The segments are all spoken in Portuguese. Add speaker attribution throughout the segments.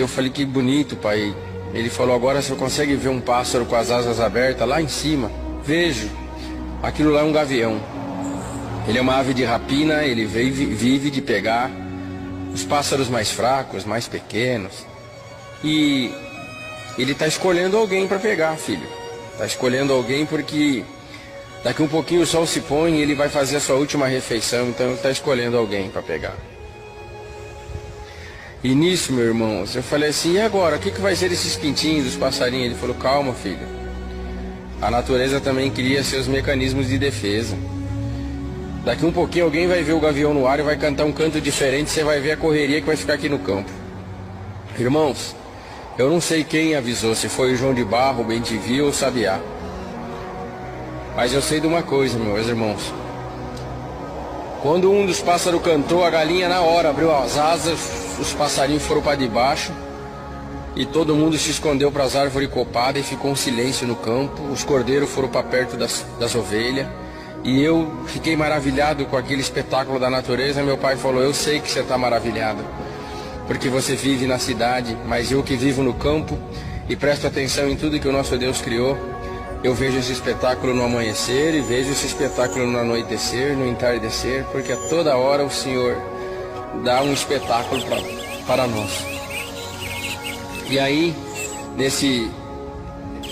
Speaker 1: eu falei, que bonito, pai. Ele falou, agora você consegue ver um pássaro com as asas abertas lá em cima? Vejo. Aquilo lá é um gavião. Ele é uma ave de rapina, ele vive de pegar os pássaros mais fracos, mais pequenos. E ele está escolhendo alguém para pegar, filho. Está escolhendo alguém porque daqui um pouquinho o sol se põe e ele vai fazer a sua última refeição, então ele está escolhendo alguém para pegar. E nisso, meu irmão, eu falei assim, e agora? O que vai ser desses pintinhos, dos passarinhos? Ele falou, calma, filho. A natureza também cria seus mecanismos de defesa. Daqui um pouquinho alguém vai ver o gavião no ar e vai cantar um canto diferente, você vai ver a correria que vai ficar aqui no campo. Irmãos, eu não sei quem avisou, se foi o João de Barro, o Bem-te-vi ou o Sabiá. Mas eu sei de uma coisa, meus irmãos. Quando um dos pássaros cantou, a galinha na hora abriu as asas, os passarinhos foram para debaixo e todo mundo se escondeu para as árvores copadas e ficou um silêncio no campo. Os cordeiros foram para perto das ovelhas e eu fiquei maravilhado com aquele espetáculo da natureza. Meu pai falou, eu sei que você está maravilhado, porque você vive na cidade, mas eu que vivo no campo e presto atenção em tudo que o nosso Deus criou, eu vejo esse espetáculo no amanhecer e vejo esse espetáculo no anoitecer, no entardecer, porque a toda hora o Senhor dá um espetáculo para nós. E aí, nesse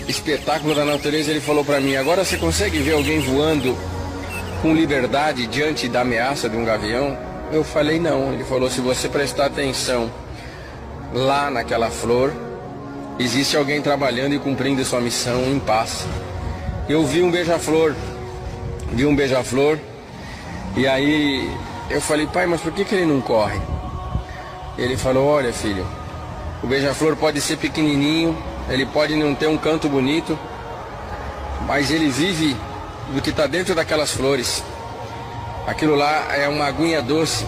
Speaker 1: espetáculo da natureza, ele falou para mim, agora você consegue ver alguém voando com liberdade diante da ameaça de um gavião? Eu falei, não. Ele falou, se você prestar atenção lá naquela flor, existe alguém trabalhando e cumprindo sua missão em paz. Eu vi um beija-flor, e aí eu falei, pai, mas por que ele não corre? Ele falou, olha, filho, o beija-flor pode ser pequenininho, ele pode não ter um canto bonito, mas ele vive do que está dentro daquelas flores. Aquilo lá é uma aguinha doce,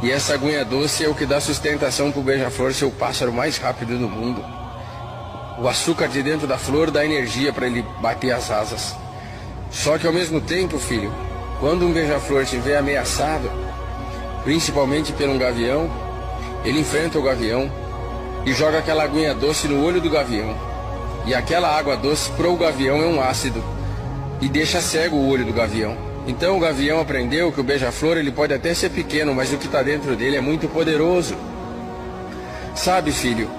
Speaker 1: e essa aguinha doce é o que dá sustentação para o beija-flor ser o pássaro mais rápido do mundo. O açúcar de dentro da flor dá energia para ele bater as asas. Só que ao mesmo tempo, filho, quando um beija-flor estiver ameaçado, principalmente por um gavião, ele enfrenta o gavião e joga aquela aguinha doce no olho do gavião. E aquela água doce para o gavião é um ácido e deixa cego o olho do gavião. Então o gavião aprendeu que o beija-flor ele pode até ser pequeno, mas o que está dentro dele é muito poderoso. Sabe, filho,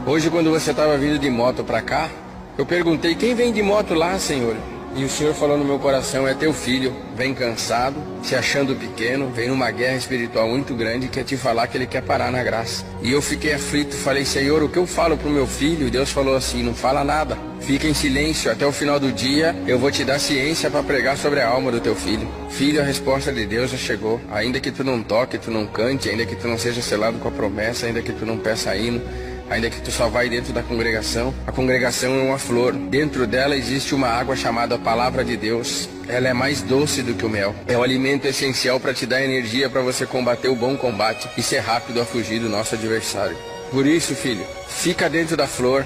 Speaker 1: hoje quando você estava vindo de moto para cá, eu perguntei, quem vem de moto lá, Senhor? E o Senhor falou no meu coração, é teu filho, vem cansado, se achando pequeno, vem numa guerra espiritual muito grande, quer te falar que ele quer parar na graça. E eu fiquei aflito, falei, Senhor, o que eu falo pro meu filho? E Deus falou assim, não fala nada, fica em silêncio, até o final do dia eu vou te dar ciência para pregar sobre a alma do teu filho. Filho, a resposta de Deus já chegou, ainda que tu não toque, tu não cante, ainda que tu não seja selado com a promessa, ainda que tu não peça hino, ainda que tu só vai dentro da congregação, a congregação é uma flor. Dentro dela existe uma água chamada Palavra de Deus. Ela é mais doce do que o mel. É o alimento essencial para te dar energia para você combater o bom combate e ser rápido a fugir do nosso adversário. Por isso, filho, fica dentro da flor.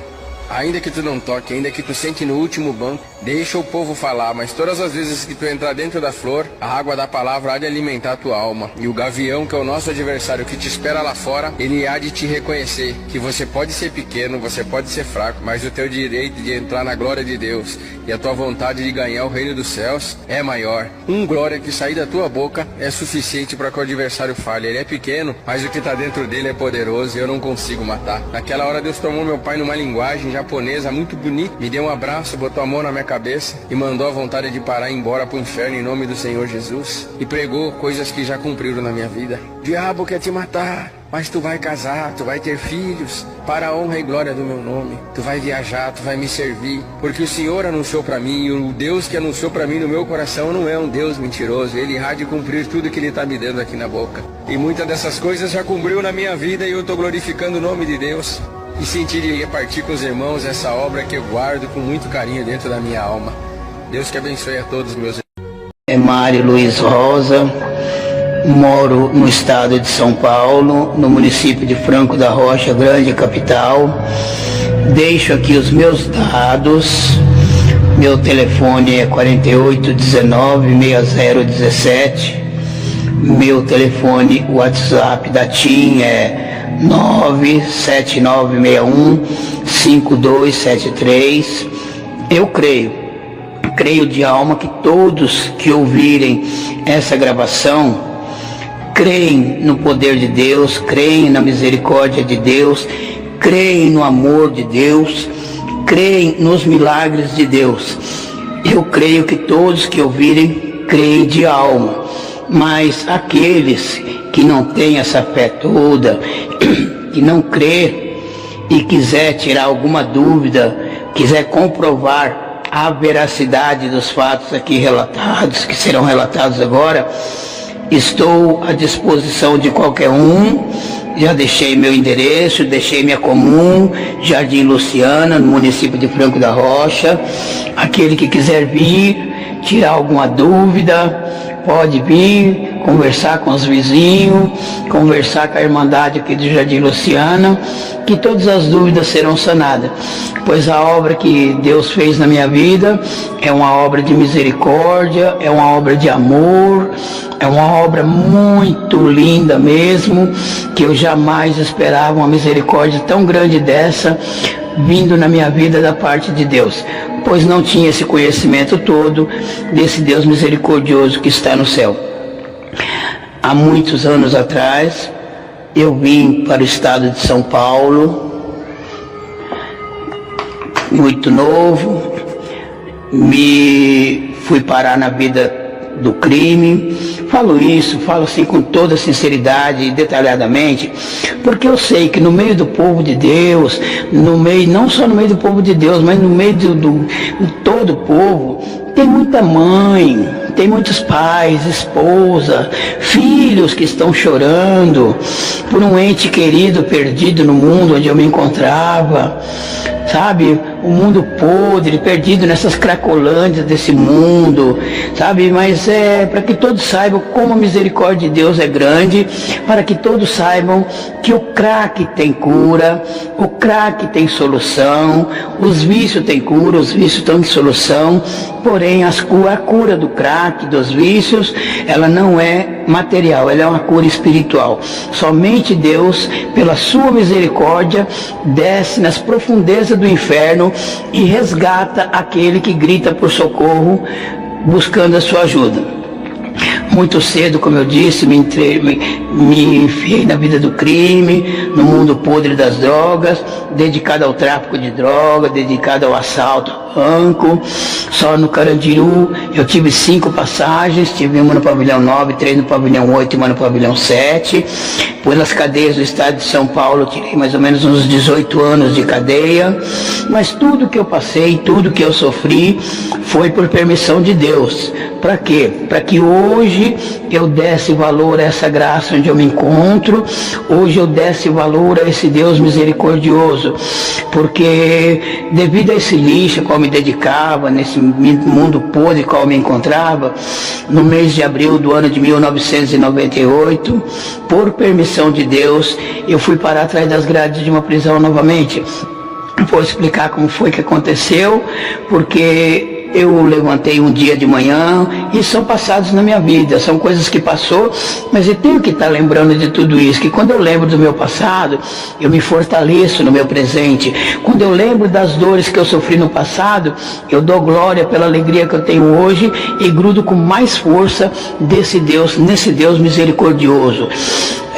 Speaker 1: Ainda que tu não toque, ainda que tu sente no último banco, deixa o povo falar, mas todas as vezes que tu entrar dentro da flor, a água da palavra há de alimentar a tua alma. E o gavião, que é o nosso adversário, que te espera lá fora, ele há de te reconhecer que você pode ser pequeno, você pode ser fraco, mas o teu direito de entrar na glória de Deus e a tua vontade de ganhar o reino dos céus é maior. Glória que sair da tua boca é suficiente para que o adversário fale. Ele é pequeno, mas o que está dentro dele é poderoso e eu não consigo matar. Naquela hora Deus tomou meu pai numa linguagem japonesa muito bonita, me deu um abraço, botou a mão na minha cabeça e mandou a vontade de parar e ir embora pro inferno em nome do Senhor Jesus, e pregou coisas que já cumpriram na minha vida. O diabo quer te matar, mas tu vai casar, tu vai ter filhos, para a honra e glória do meu nome. Tu vai viajar, tu vai me servir, porque o Senhor anunciou para mim, e o Deus que anunciou para mim no meu coração não é um Deus mentiroso. Ele há de cumprir tudo que Ele está me dando aqui na boca. E muitas dessas coisas já cumpriu na minha vida e eu estou glorificando o nome de Deus. E sentir de repartir com os irmãos essa obra que eu guardo com muito carinho dentro da minha alma. Deus que abençoe a todos meus irmãos.
Speaker 2: É Mário Luiz Rosa, moro no estado de São Paulo, no município de Franco da Rocha, grande capital. Deixo aqui os meus dados. Meu telefone é 4819-6017. Meu telefone WhatsApp da TIM é 97961-5273. Eu creio de alma que todos que ouvirem essa gravação creem no poder de Deus, creem na misericórdia de Deus, creem no amor de Deus, creem nos milagres de Deus. Eu creio que todos que ouvirem creem de alma, mas aqueles que não têm essa fé toda, que não crê e quiser tirar alguma dúvida, quiser comprovar a veracidade dos fatos aqui relatados, que serão relatados agora, estou à disposição de qualquer um. Já deixei meu endereço, deixei minha comum, Jardim Luciana, no município de Franco da Rocha. Aquele que quiser vir, tirar alguma dúvida, pode vir, conversar com os vizinhos, conversar com a Irmandade aqui do Jardim Luciana, que todas as dúvidas serão sanadas, pois a obra que Deus fez na minha vida é uma obra de misericórdia, é uma obra de amor, é uma obra muito linda mesmo, que eu jamais esperava uma misericórdia tão grande dessa vindo na minha vida da parte de Deus, pois não tinha esse conhecimento todo desse Deus misericordioso que está no céu. Há muitos anos atrás, eu vim para o estado de São Paulo, muito novo, fui parar na vida do crime. Falo isso, falo assim com toda sinceridade e detalhadamente, porque eu sei que no meio do povo de Deus, não só no meio do povo de Deus, mas no meio de todo o povo, tem muita mãe, tem muitos pais, esposa, filhos que estão chorando por um ente querido perdido no mundo onde eu me encontrava, sabe? O mundo podre, perdido nessas cracolândias desse mundo, sabe? Mas é para que todos saibam como a misericórdia de Deus é grande, para que todos saibam que o crack tem cura, o crack tem solução, os vícios têm cura, os vícios têm solução, porém a cura do crack, dos vícios, ela não é material, ela é uma cura espiritual. Somente Deus, pela sua misericórdia, desce nas profundezas do inferno e resgata aquele que grita por socorro, buscando a sua ajuda. Muito cedo, como eu disse, me enfiei na vida do crime, no mundo podre das drogas, dedicado ao tráfico de droga, dedicado ao assalto ao banco. Só no Carandiru eu tive 5 passagens, tive uma no pavilhão 9, 3 no pavilhão 8 e uma no pavilhão 7. Pelas cadeias do estado de São Paulo, tirei mais ou menos uns 18 anos de cadeia, mas tudo que eu passei, tudo que eu sofri, foi por permissão de Deus. Para quê? Para que hoje eu desse valor a essa graça onde eu me encontro, hoje eu desse valor a esse Deus misericordioso, porque devido a esse lixo ao qual me dedicava, nesse mundo podre ao qual eu me encontrava, no mês de abril do ano de 1998, por permissão de Deus, eu fui parar atrás das grades de uma prisão novamente. Vou explicar como foi que aconteceu, porque eu levantei um dia de manhã e são passados na minha vida, são coisas que passou, mas eu tenho que estar lembrando de tudo isso, que quando eu lembro do meu passado, eu me fortaleço no meu presente. Quando eu lembro das dores que eu sofri no passado, eu dou glória pela alegria que eu tenho hoje e grudo com mais força nesse Deus misericordioso.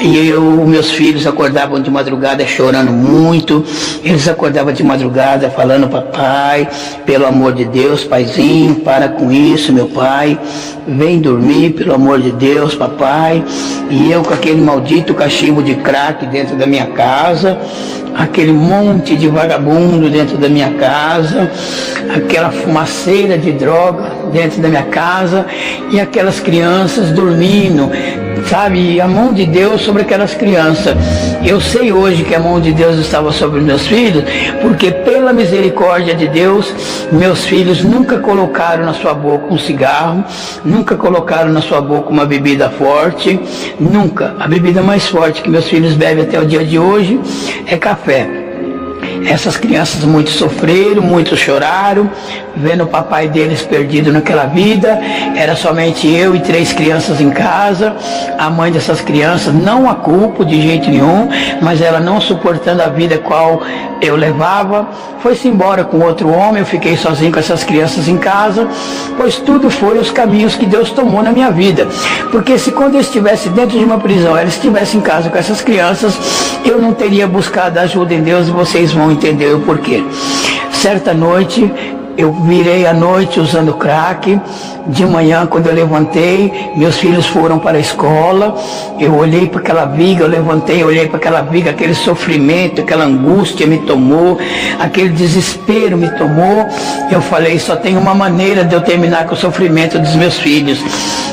Speaker 2: E meus filhos acordavam de madrugada chorando muito, eles acordavam de madrugada falando: papai, pelo amor de Deus, paizinho, para com isso, meu pai, vem dormir, pelo amor de Deus, papai. E eu com aquele maldito cachimbo de crack dentro da minha casa, aquele monte de vagabundo dentro da minha casa, aquela fumaceira de droga dentro da minha casa e aquelas crianças dormindo, sabe, a mão de Deus sobre aquelas crianças. Eu sei hoje que a mão de Deus estava sobre meus filhos, porque pela misericórdia de Deus, meus filhos nunca colocaram na sua boca um cigarro, nunca colocaram na sua boca uma bebida forte, nunca. A bebida mais forte que meus filhos bebem até o dia de hoje é café. Essas crianças muito sofreram, muito choraram, vendo o papai deles perdido naquela vida. Era somente eu e 3 crianças em casa. A mãe dessas crianças, não a culpo de jeito nenhum, mas ela não suportando a vida qual eu levava, foi-se embora com outro homem. Eu fiquei sozinho com essas crianças em casa, pois tudo foi os caminhos que Deus tomou na minha vida. Porque se quando eu estivesse dentro de uma prisão, ela estivesse em casa com essas crianças, eu não teria buscado ajuda em Deus, e vocês vão entender o porquê. Certa noite, eu virei à noite usando crack. De manhã, quando eu levantei, meus filhos foram para a escola. Eu olhei para aquela viga, eu levantei, olhei para aquela viga, aquele sofrimento, aquela angústia me tomou, aquele desespero me tomou. Eu falei, só tem uma maneira de eu terminar com o sofrimento dos meus filhos,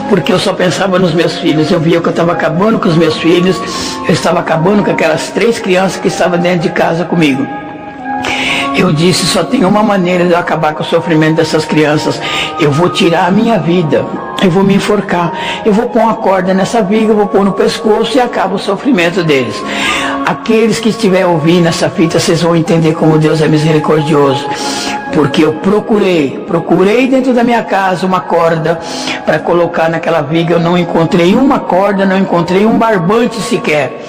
Speaker 2: porque eu só pensava nos meus filhos. Eu via que eu estava acabando com os meus filhos, eu estava acabando com aquelas 3 crianças que estavam dentro de casa comigo. Eu disse, só tem uma maneira de eu acabar com o sofrimento dessas crianças. Eu vou tirar a minha vida, eu vou me enforcar, eu vou pôr uma corda nessa viga, eu vou pôr no pescoço e acaba o sofrimento deles. Aqueles que estiverem ouvindo essa fita, vocês vão entender como Deus é misericordioso. Porque eu procurei dentro da minha casa uma corda para colocar naquela viga. Eu não encontrei uma corda, não encontrei um barbante sequer.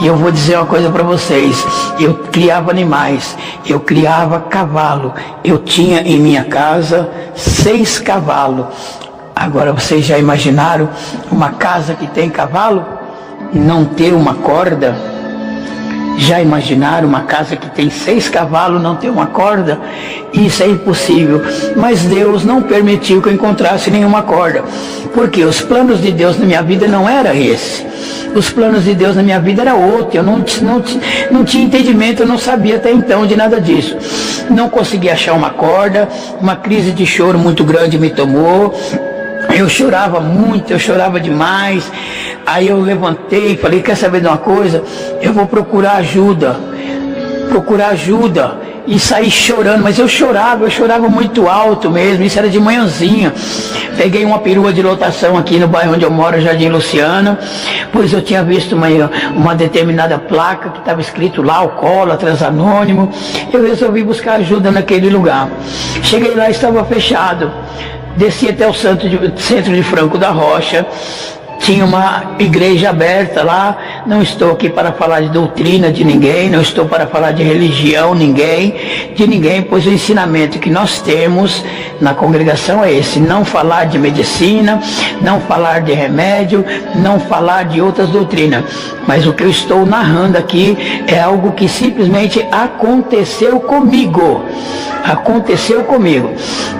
Speaker 2: E eu vou dizer uma coisa para vocês, eu criava animais, eu criava cavalo, eu tinha em minha casa 6 cavalos. Agora vocês já imaginaram uma casa que tem cavalo não ter uma corda? Já imaginaram uma casa que tem 6 cavalos não ter uma corda? Isso é impossível. Mas Deus não permitiu que eu encontrasse nenhuma corda, porque os planos de Deus na minha vida não era esse. Os planos de Deus na minha vida era outro. Eu não tinha entendimento, eu não sabia até então de nada disso. Não consegui achar uma corda, uma crise de choro muito grande me tomou. Eu chorava muito, eu chorava demais. Aí eu levantei e falei, quer saber de uma coisa? Eu vou procurar ajuda. E saí chorando, mas eu chorava muito alto mesmo, isso era de manhãzinha. Peguei uma perua de lotação aqui no bairro onde eu moro, Jardim Luciano, pois eu tinha visto uma determinada placa que estava escrito lá, Alcoólatras Anônimo. Eu resolvi buscar ajuda naquele lugar. Cheguei lá, estava fechado. Desci até o centro de Franco da Rocha. Tinha uma igreja aberta lá. Não estou aqui para falar de doutrina de ninguém, não estou para falar de religião de ninguém, pois o ensinamento que nós temos na congregação é esse: não falar de medicina, não falar de remédio, não falar de outras doutrinas. Mas o que eu estou narrando aqui é algo que simplesmente aconteceu comigo.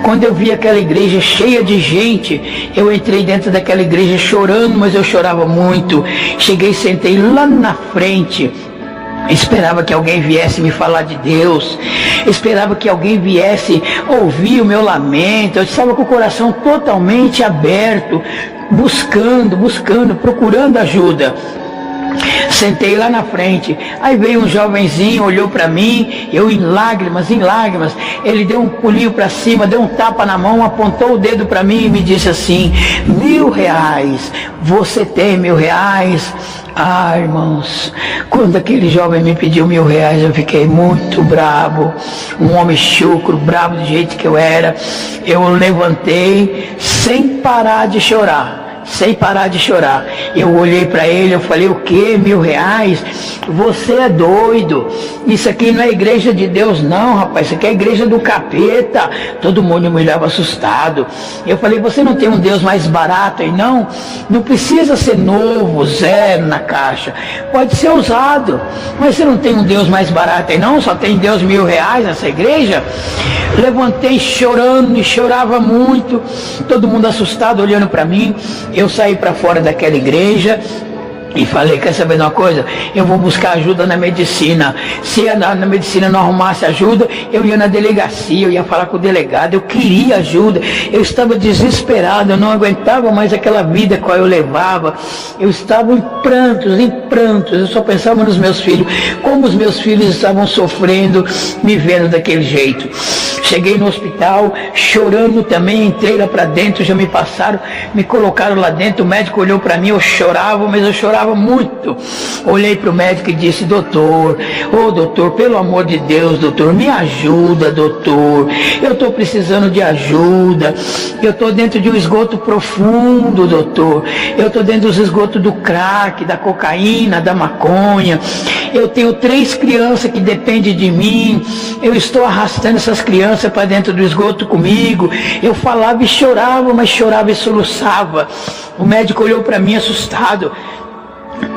Speaker 2: Quando eu vi aquela igreja cheia de gente, eu entrei dentro daquela igreja chorando, mas eu chorava muito. Cheguei, sentei lá na frente, esperava que alguém viesse me falar de Deus, esperava que alguém viesse ouvir o meu lamento. Eu estava com o coração totalmente aberto, buscando, procurando ajuda. Sentei lá na frente, aí veio um jovenzinho, olhou para mim, eu em lágrimas, ele deu um pulinho para cima, deu um tapa na mão, apontou o dedo para mim e me disse assim: R$1.000, você tem R$1.000? Ah, irmãos, quando aquele jovem me pediu R$1.000, eu fiquei muito bravo, um homem chucro, bravo do jeito que eu era. Eu levantei sem parar de chorar. Eu olhei para ele, eu falei: o quê? R$1.000? Você é doido, isso aqui não é igreja de Deus não, rapaz, isso aqui é igreja do capeta. Todo mundo me olhava assustado. Eu falei: você não tem um Deus mais barato aí não? Não precisa ser novo, 0 na caixa, pode ser usado, mas você não tem um Deus mais barato aí não? Só tem Deus R$1.000 nessa igreja? Levantei chorando e chorava muito, todo mundo assustado olhando para mim. Eu saí para fora daquela igreja e falei: quer saber de uma coisa? Eu vou buscar ajuda na medicina. Se na medicina não arrumasse ajuda, eu ia na delegacia, eu ia falar com o delegado. Eu queria ajuda, eu estava desesperado, eu não aguentava mais aquela vida que eu levava. Eu estava em prantos, eu só pensava nos meus filhos, como os meus filhos estavam sofrendo, me vendo daquele jeito. Cheguei no hospital chorando também, entrei lá para dentro, já me colocaram lá dentro. O médico olhou para mim, eu chorava, mas eu chorava chorava muito. Olhei para o médico e disse: doutor, doutor, pelo amor de Deus, doutor, me ajuda, doutor, eu estou precisando de ajuda, eu estou dentro de um esgoto profundo, doutor, eu estou dentro dos esgotos do crack, da cocaína, da maconha, eu tenho 3 crianças que dependem de mim, eu estou arrastando essas crianças para dentro do esgoto comigo. Eu falava e chorava, mas chorava e soluçava. O médico olhou para mim assustado.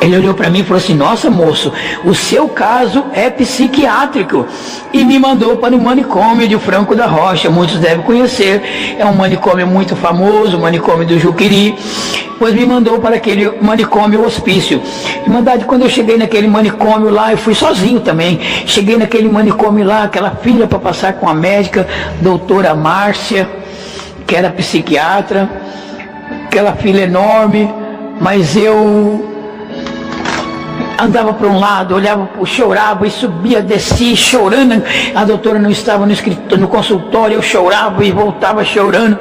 Speaker 2: Ele olhou para mim e falou assim: nossa, moço, o seu caso é psiquiátrico. E me mandou para o manicômio de Franco da Rocha. Muitos devem conhecer, é um manicômio muito famoso, o manicômio do Juqueri. Pois me mandou para aquele manicômio hospício. E mandado, quando eu cheguei naquele manicômio lá, eu fui sozinho também. Cheguei naquele manicômio lá, aquela filha para passar com a médica, doutora Márcia, que era psiquiatra, aquela filha enorme, mas eu andava para um lado, olhava, chorava e subia, descia chorando. A doutora não estava no consultório, eu chorava e voltava chorando.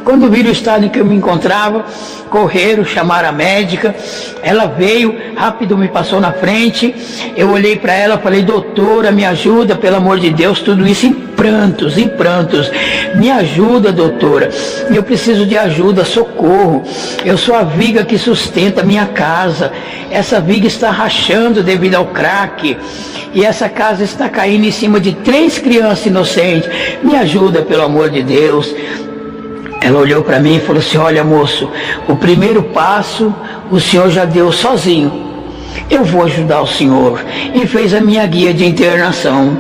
Speaker 2: Quando viram o estado em que eu me encontrava, correram, chamaram a médica. Ela veio, rápido me passou na frente. Eu olhei para ela e falei: doutora, me ajuda, pelo amor de Deus. Tudo isso em prantos, em prantos. Me ajuda, doutora, eu preciso de ajuda, socorro. Eu sou a viga que sustenta a minha casa. Essa viga está rachando devido ao crack. E essa casa está caindo em cima de 3 crianças inocentes. Me ajuda, pelo amor de Deus. Ela olhou para mim e falou assim: olha, moço, o primeiro passo o senhor já deu sozinho. Eu vou ajudar o senhor. E fez a minha guia de internação.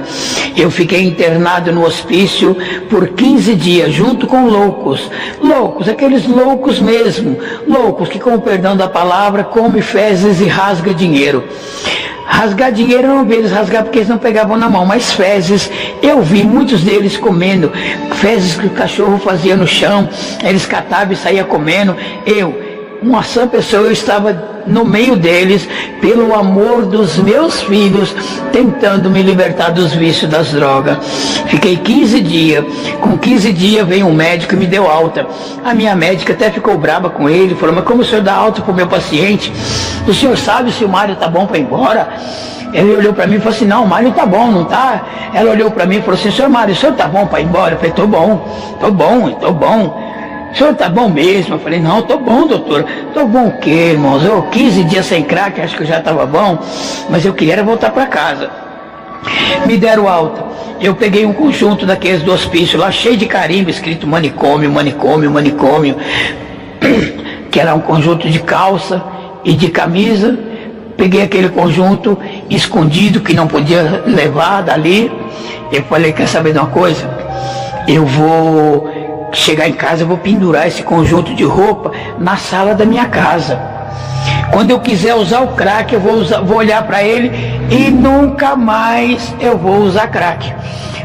Speaker 2: Eu fiquei internado no hospício por 15 dias, junto com loucos. Loucos, aqueles loucos mesmo. Loucos que, com o perdão da palavra, come fezes e rasga dinheiro. Rasgar dinheiro eu não vi eles rasgar porque eles não pegavam na mão, mas fezes, eu vi muitos deles comendo, fezes que o cachorro fazia no chão, eles catavam e saíam comendo. Uma sã pessoa, eu estava no meio deles, pelo amor dos meus filhos, tentando me libertar dos vícios das drogas. Fiquei 15 dias, com 15 dias veio um médico e me deu alta. A minha médica até ficou brava com ele, falou: mas como o senhor dá alta para o meu paciente? O senhor sabe se o Mário está bom para ir embora? Ele olhou para mim e falou assim: não, o Mário está bom, não está? Ela olhou para mim e falou assim: senhor Mário, o senhor está bom para ir embora? Eu falei: estou bom. O senhor está bom mesmo? Eu falei: não, estou bom, doutor. Estou bom o quê, irmãos? Eu 15 dias sem crack, acho que eu já estava bom, mas eu queria voltar para casa. Me deram alta. Eu peguei um conjunto daqueles do hospício lá, cheio de carimbo, escrito manicômio, que era um conjunto de calça e de camisa. Peguei aquele conjunto escondido, que não podia levar dali. Eu falei: quer saber de uma coisa? Eu vou chegar em casa, eu vou pendurar esse conjunto de roupa na sala da minha casa. Quando eu quiser usar o crack, eu vou olhar para ele e nunca mais eu vou usar crack.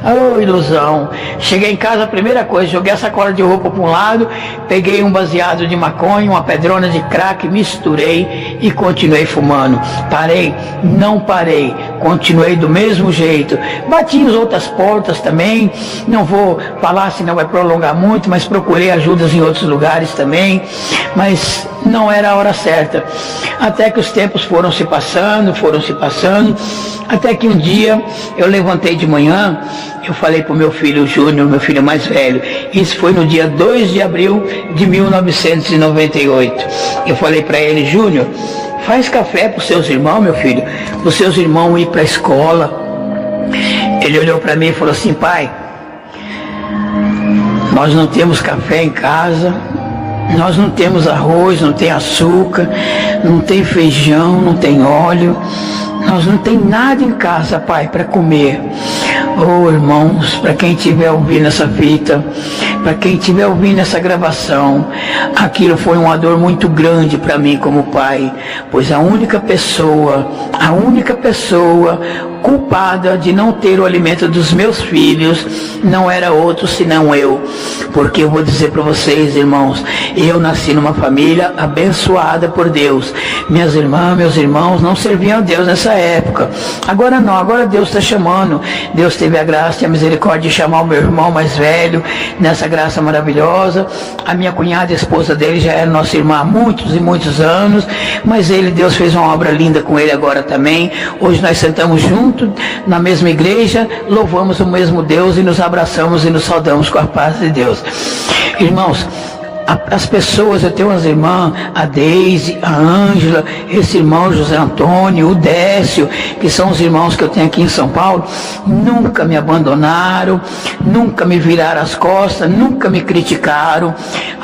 Speaker 2: Oh, ilusão. Cheguei em casa, a primeira coisa, joguei a sacola de roupa para um lado, peguei um baseado de maconha, uma pedrona de crack, misturei e continuei fumando. Parei? Não parei. Continuei do mesmo jeito. Bati em outras portas também. Não vou falar, senão vai prolongar muito, mas procurei ajudas em outros lugares também. Mas não era a hora certa. Até que os tempos foram se passando, até que um dia eu levantei de manhã, eu falei para o meu filho Júnior, meu filho mais velho, isso foi no dia 2 de abril de 1998. Eu falei para ele: Júnior, faz café para os seus irmãos, meu filho, para os seus irmãos ir para a escola. Ele olhou para mim e falou assim: pai, nós não temos café em casa, nós não temos arroz, não tem açúcar, não tem feijão, não tem óleo, nós não tem nada em casa, pai, para comer. Oh, irmãos, para quem estiver ouvindo essa fita, para quem estiver ouvindo essa gravação, aquilo foi uma dor muito grande para mim como pai, pois a única pessoa, culpada de não ter o alimento dos meus filhos não era outro senão eu. Porque eu vou dizer para vocês, irmãos, eu nasci numa família abençoada por Deus. Minhas irmãs, meus irmãos não serviam a Deus nessa época. Agora não, agora Deus está chamando. Deus teve a graça e a misericórdia de chamar o meu irmão mais velho nessa graça maravilhosa. A minha cunhada, a esposa dele, já era nossa irmã há muitos e muitos anos, mas Deus fez uma obra linda com ele agora também. Hoje nós sentamos juntos na mesma igreja, louvamos o mesmo Deus e nos abraçamos e nos saudamos com a paz de Deus. Irmãos, as pessoas, eu tenho umas irmãs, a Deise, a Ângela, esse irmão José Antônio, o Décio, que são os irmãos que eu tenho aqui em São Paulo, nunca me abandonaram, nunca me viraram as costas, nunca me criticaram,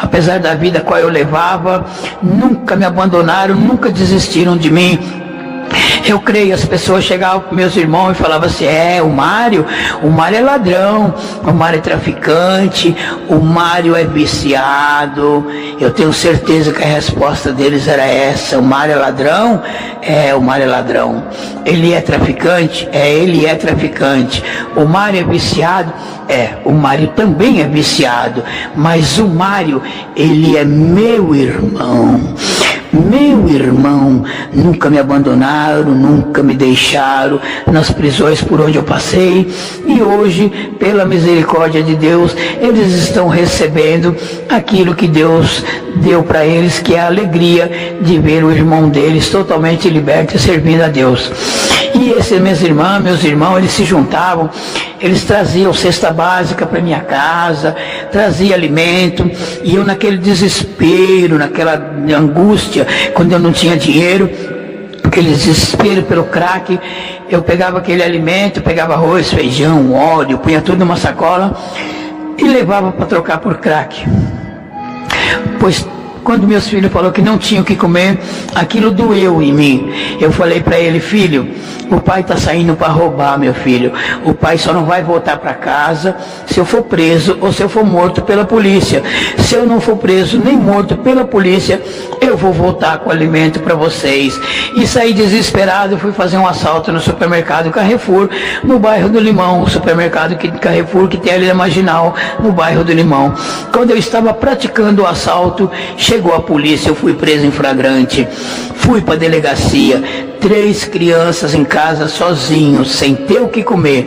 Speaker 2: apesar da vida qual eu levava, nunca me abandonaram, nunca desistiram de mim. Eu creio, as pessoas chegavam para meus irmãos e falavam assim, o Mário é ladrão, o Mário é traficante, o Mário é viciado. Eu tenho certeza que a resposta deles era essa: o Mário é ladrão? O Mário é ladrão. Ele é traficante? Ele é traficante. O Mário é viciado? O Mário também é viciado, mas o Mário, ele é meu irmão. Meu irmão, nunca me abandonaram, nunca me deixaram nas prisões por onde eu passei, e hoje, pela misericórdia de Deus, eles estão recebendo aquilo que Deus deu para eles, que é a alegria de ver o irmão deles totalmente liberto e servindo a Deus. E esses meus irmãos, eles se juntavam, eles traziam cesta básica para minha casa, traziam alimento, e eu naquele desespero, naquela angústia, quando eu não tinha dinheiro, aquele desespero pelo crack, eu pegava aquele alimento, pegava arroz, feijão, óleo, punha tudo numa sacola e levava para trocar por crack. Pois quando meus filhos falaram que não tinham o que comer, aquilo doeu em mim. Eu falei para ele: filho, o pai está saindo para roubar, meu filho. O pai só não vai voltar para casa se eu for preso ou se eu for morto pela polícia. Se eu não for preso nem morto pela polícia, eu vou voltar com alimento para vocês. E saí desesperado, fui fazer um assalto no supermercado Carrefour, no bairro do Limão, o supermercado Carrefour que tem ali na Marginal, no bairro do Limão. Quando eu estava praticando o assalto, chegou a polícia, eu fui preso em flagrante, fui para a delegacia, 3 crianças em casa sozinhos, sem ter o que comer.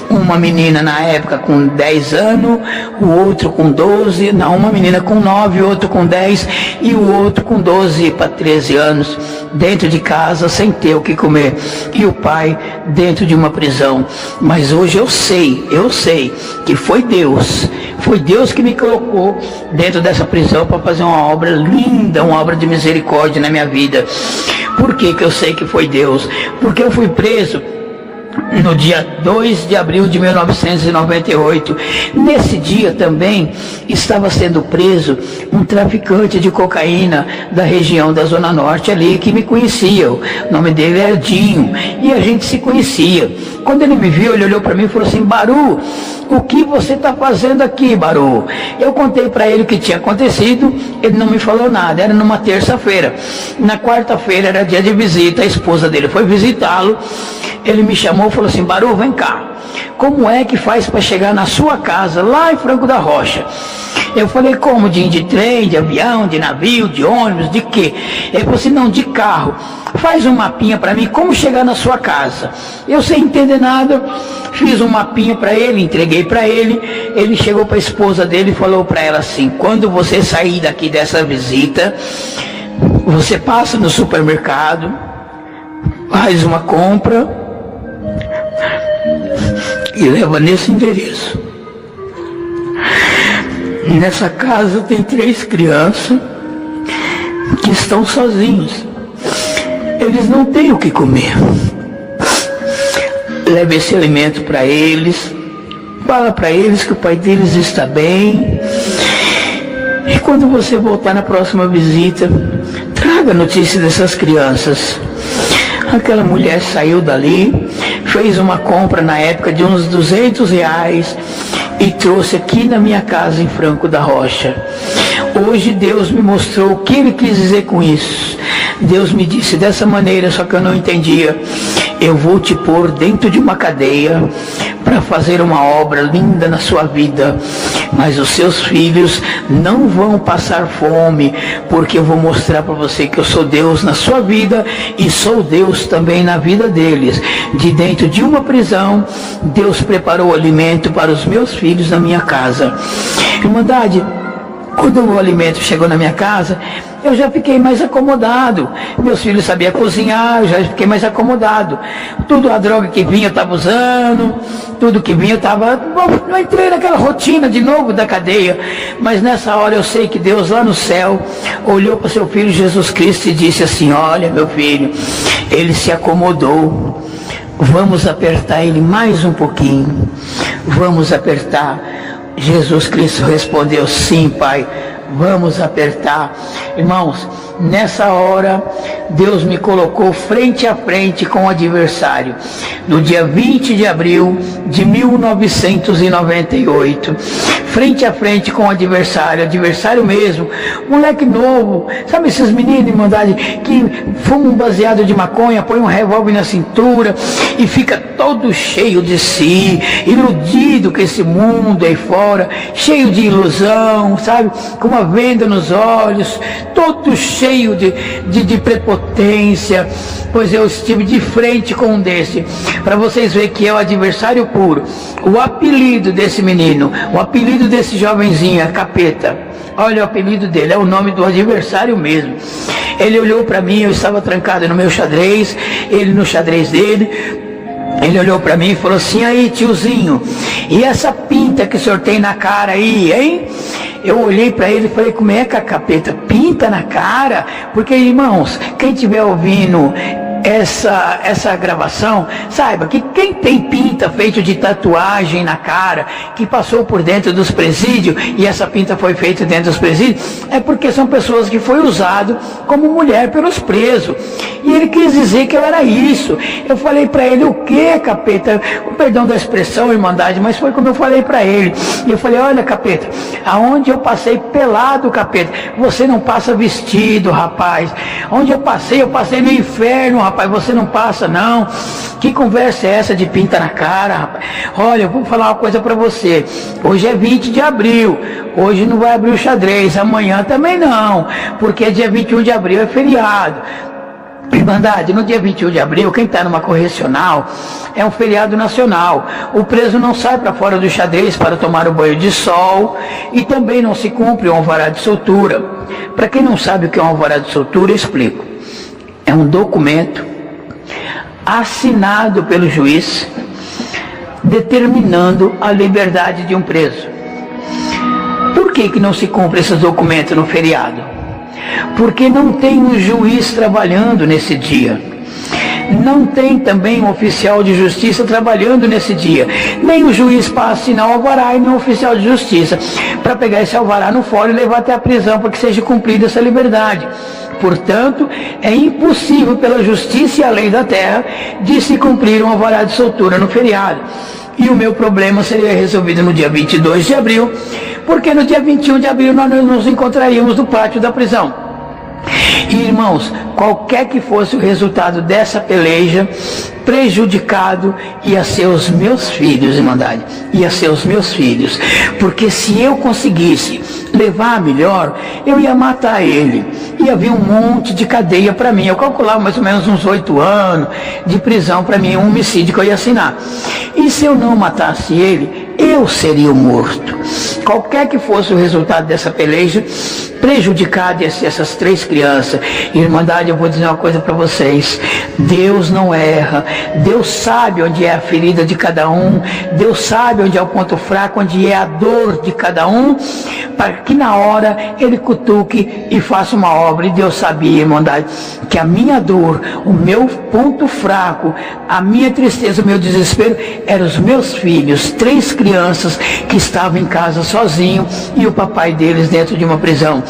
Speaker 2: Uma menina na época com 10 anos, o outro com 12, uma menina com 9, o outro com 10 e o outro com 12 para 13 anos, dentro de casa, sem ter o que comer. E o pai dentro de uma prisão. Mas hoje eu sei que foi Deus que me colocou dentro dessa prisão para fazer uma obra linda, uma obra de misericórdia na minha vida. Por que eu sei que foi Deus? Porque eu fui preso no dia 2 de abril de 1998. Nesse dia também estava sendo preso um traficante de cocaína da região da Zona Norte ali, que me conhecia. O nome dele era Dinho, e a gente se conhecia. Quando ele me viu, ele olhou para mim e falou assim: Baru, o que você está fazendo aqui, Baru? Eu contei para ele o que tinha acontecido, ele não me falou nada. Era numa terça-feira. Na quarta-feira era dia de visita, a esposa dele foi visitá-lo. Ele me chamou e falou assim: Baru, vem cá, como é que faz para chegar na sua casa, lá em Franco da Rocha? Eu falei: como? De trem, de avião, de navio, de ônibus, de quê? Ele falou assim: não, de carro. Faz um mapinha para mim, como chegar na sua casa. Eu sem entender nada, fiz um mapinha para ele, entreguei para ele. Ele chegou para a esposa dele e falou para ela assim: quando você sair daqui dessa visita, você passa no supermercado, faz uma compra e leva nesse endereço. Nessa casa tem 3 crianças que estão sozinhos. Eles não têm o que comer. Leve esse alimento para eles. Fala para eles que o pai deles está bem. E quando você voltar na próxima visita, traga notícia dessas crianças. Aquela mulher saiu dali, fez uma compra na época de uns R$200 e trouxe aqui na minha casa em Franco da Rocha. Hoje Deus me mostrou o que Ele quis dizer com isso. Deus me disse dessa maneira, só que eu não entendia. eu vou te pôr dentro de uma cadeia para fazer uma obra linda na sua vida, mas os seus filhos não vão passar fome, porque eu vou mostrar para você que eu sou Deus na sua vida e sou Deus também na vida deles. De dentro de uma prisão, Deus preparou alimento para os meus filhos na minha casa. Irmandade, quando o alimento chegou na minha casa, eu já fiquei mais acomodado. Meus filhos sabiam cozinhar, eu já fiquei mais acomodado. Tudo a droga que vinha eu estava usando, tudo que vinha eu estava... Não entrei naquela rotina de novo da cadeia. Mas nessa hora eu sei que Deus lá no céu olhou para o seu filho Jesus Cristo e disse assim: olha, meu filho, ele se acomodou. Vamos apertar ele mais um pouquinho. Vamos apertar. Jesus Cristo respondeu: sim, Pai, vamos apertar. Irmãos, nessa hora Deus me colocou frente a frente com o adversário. No dia 20 de abril de 1998, frente a frente com o adversário mesmo, moleque novo, sabe esses meninos, irmandade, que fumam um baseado de maconha, põe um revólver na cintura e fica todo cheio de si, iludido com esse mundo aí fora, cheio de ilusão, sabe, com uma venda nos olhos, todo cheio de prepotência. Pois eu estive de frente com um desse, para vocês verem que é o adversário puro. O apelido desse menino, o apelido desse jovenzinho é Capeta. Olha o apelido dele, é o nome do adversário mesmo. Ele olhou para mim, eu estava trancado no meu xadrez, ele no xadrez dele. Ele olhou para mim e falou assim: aí, tiozinho, e essa pinta que o senhor tem na cara aí, hein? Eu olhei para ele e falei: como é que a Capeta pinta na cara? Porque, irmãos, quem estiver ouvindo essa gravação, saiba que quem tem pinta feito de tatuagem na cara, que passou por dentro dos presídios, e essa pinta foi feita dentro dos presídios, é porque são pessoas que foi usado como mulher pelos presos. E ele quis dizer que eu era isso. Eu falei para ele: o que, Capeta? O perdão da expressão, irmandade, mas foi como eu falei para ele. E eu falei: olha, Capeta, aonde eu passei pelado, Capeta, você não passa vestido, rapaz. Onde eu passei no inferno, rapaz, você não passa não. Que conversa é essa de pinta na cara, rapaz? Olha, eu vou falar uma coisa para você. Hoje é 20 de abril, hoje não vai abrir o xadrez, amanhã também não, porque dia 21 de abril é feriado. Irmandade, no dia 21 de abril, quem está numa correcional, é um feriado nacional. O preso não sai para fora do xadrez para tomar o banho de sol, e também não se cumpre o alvará de soltura. Para quem não sabe o que é um alvará de soltura, eu explico. É um documento assinado pelo juiz determinando a liberdade de um preso. Por que não se cumpre esses documentos no feriado? Porque não tem um juiz trabalhando nesse dia. Não tem também um oficial de justiça trabalhando nesse dia. Nem o juiz para assinar o alvará e nem o oficial de justiça para pegar esse alvará no fórum e levar até a prisão para que seja cumprida essa liberdade. Portanto, é impossível pela justiça e a lei da terra de se cumprir um alvará de soltura no feriado. E o meu problema seria resolvido no dia 22 de abril, porque no dia 21 de abril nós nos encontraríamos no pátio da prisão. E, irmãos, qualquer que fosse o resultado dessa peleja, prejudicado ia ser os meus filhos, irmandade, ia ser os meus filhos, porque se eu conseguisse levar melhor, eu ia matar ele, ia vir um monte de cadeia para mim. Eu calculava mais ou menos uns 8 anos de prisão para mim, um homicídio que eu ia assinar. E se eu não matasse ele, eu seria o morto. Qualquer que fosse o resultado dessa peleja, prejudicado ia ser essas 3 crianças. Irmandade, eu vou dizer uma coisa para vocês: Deus não erra. Deus sabe onde é a ferida de cada um, Deus sabe onde é o ponto fraco, onde é a dor de cada um, para que na hora Ele cutuque e faça uma obra. E Deus sabia, irmandade, que a minha dor, o meu ponto fraco, a minha tristeza, o meu desespero, eram os meus filhos, 3 crianças que estavam em casa sozinhos e o papai deles dentro de uma prisão.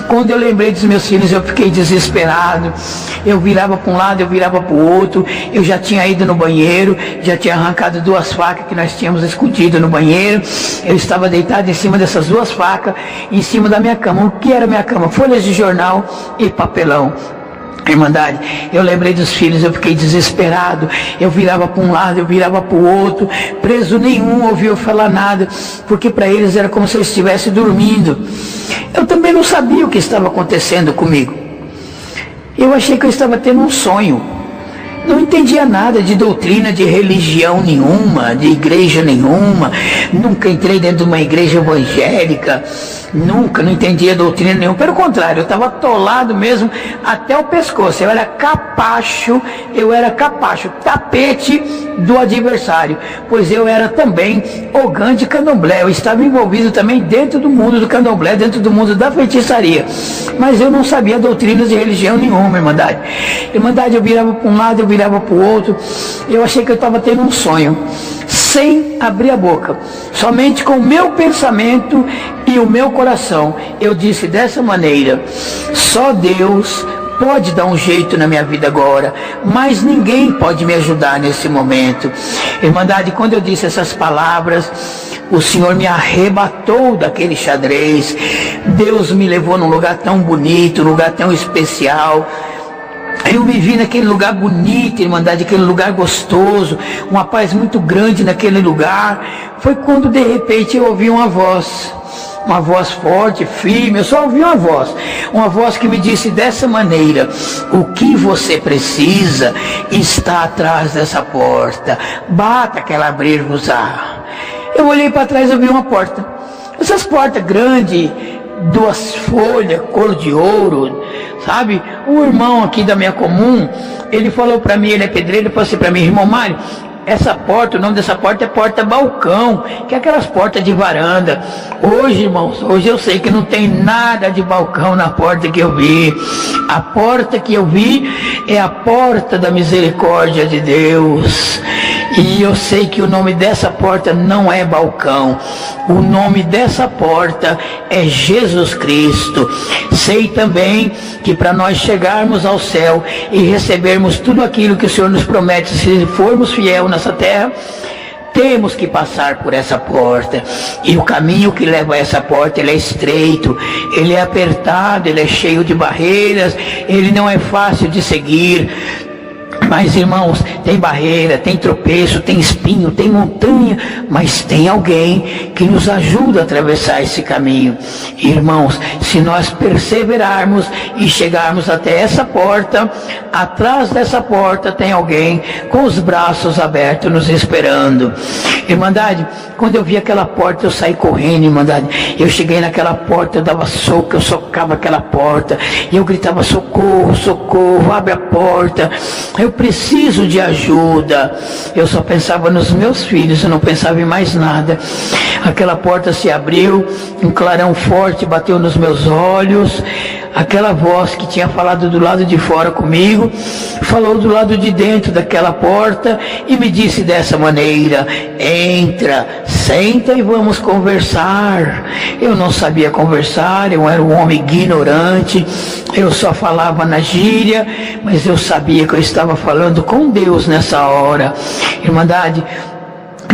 Speaker 2: Quando eu lembrei dos meus filhos, eu fiquei desesperado. Eu virava para um lado, eu virava para o outro. Eu já tinha ido no banheiro, já tinha arrancado 2 facas que nós tínhamos escondido no banheiro. Eu estava deitado em cima dessas 2 facas, em cima da minha cama. O que era minha cama? Folhas de jornal e papelão. Irmandade, eu lembrei dos filhos, eu fiquei desesperado, eu virava para um lado, eu virava para o outro, preso nenhum ouviu falar nada, porque para eles era como se eu estivesse dormindo. Eu também não sabia o que estava acontecendo comigo. Eu achei que eu estava tendo um sonho. Não entendia nada de doutrina, de religião nenhuma, de igreja nenhuma. Nunca entrei dentro de uma igreja evangélica. Nunca, não entendia doutrina nenhuma. Pelo contrário, eu estava atolado mesmo até o pescoço. Eu era capacho, tapete do adversário. Pois eu era também ogã de candomblé. Eu estava envolvido também dentro do mundo do candomblé, dentro do mundo da feitiçaria. Mas eu não sabia doutrinas de religião nenhuma, irmandade. Irmandade, eu virava para um lado, eu virava para o outro. Eu achei que eu estava tendo um sonho, sem abrir a boca, somente com o meu pensamento e o meu coração. Eu disse dessa maneira: só Deus pode dar um jeito na minha vida agora, mas ninguém pode me ajudar nesse momento. Irmandade, quando eu disse essas palavras, o Senhor me arrebatou daquele xadrez. Deus me levou num lugar tão bonito, num lugar tão especial. Eu me vi naquele lugar bonito, irmandade, aquele lugar gostoso, uma paz muito grande naquele lugar. Foi quando de repente eu ouvi uma voz forte, firme. Eu só ouvi uma voz que me disse dessa maneira: o que você precisa está atrás dessa porta, bata que ela abrir-vos-á. Eu olhei para trás e vi uma porta, essas portas grandes, 2 folhas, cor de ouro, sabe? O irmão aqui da minha comum, ele falou para mim, ele é pedreiro, ele falou assim para mim: irmão Mário, essa porta, o nome dessa porta é porta balcão, que é aquelas portas de varanda. Hoje, irmãos, hoje eu sei que não tem nada de balcão na porta que eu vi. A porta que eu vi é a porta da misericórdia de Deus. E eu sei que o nome dessa porta não é balcão. O nome dessa porta é Jesus Cristo. Sei também que para nós chegarmos ao céu e recebermos tudo aquilo que o Senhor nos promete, se formos fiel nessa terra, temos que passar por essa porta. E o caminho que leva a essa porta, ele é estreito, ele é apertado, ele é cheio de barreiras, ele não é fácil de seguir. Mas, irmãos, tem barreira, tem tropeço, tem espinho, tem montanha, mas tem alguém que nos ajuda a atravessar esse caminho. Irmãos, se nós perseverarmos e chegarmos até essa porta, atrás dessa porta tem alguém com os braços abertos nos esperando. Irmandade, quando eu vi aquela porta, eu saí correndo, irmandade. Eu cheguei naquela porta, eu dava soco, eu socava aquela porta, e eu gritava: socorro, socorro, abre a porta, eu preciso de ajuda. Eu só pensava nos meus filhos, eu não pensava em mais nada. Aquela porta se abriu, um clarão forte bateu nos meus olhos. Aquela voz que tinha falado do lado de fora comigo, falou do lado de dentro daquela porta e me disse dessa maneira: entra, senta e vamos conversar. Eu não sabia conversar, eu era um homem ignorante, eu só falava na gíria, mas eu sabia que eu estava falando com Deus nessa hora. Irmandade,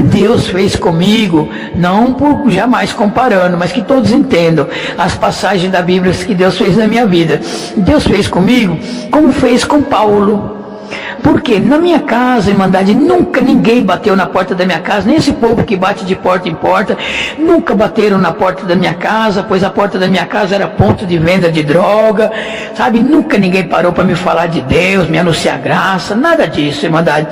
Speaker 2: Deus fez comigo, não por jamais comparando, mas que todos entendam as passagens da Bíblia que Deus fez na minha vida. Deus fez comigo como fez com Paulo. Porque na minha casa, irmandade, nunca ninguém bateu na porta da minha casa, nem esse povo que bate de porta em porta, nunca bateram na porta da minha casa, pois a porta da minha casa era ponto de venda de droga, sabe? Nunca ninguém parou para me falar de Deus, me anunciar graça, nada disso, irmandade.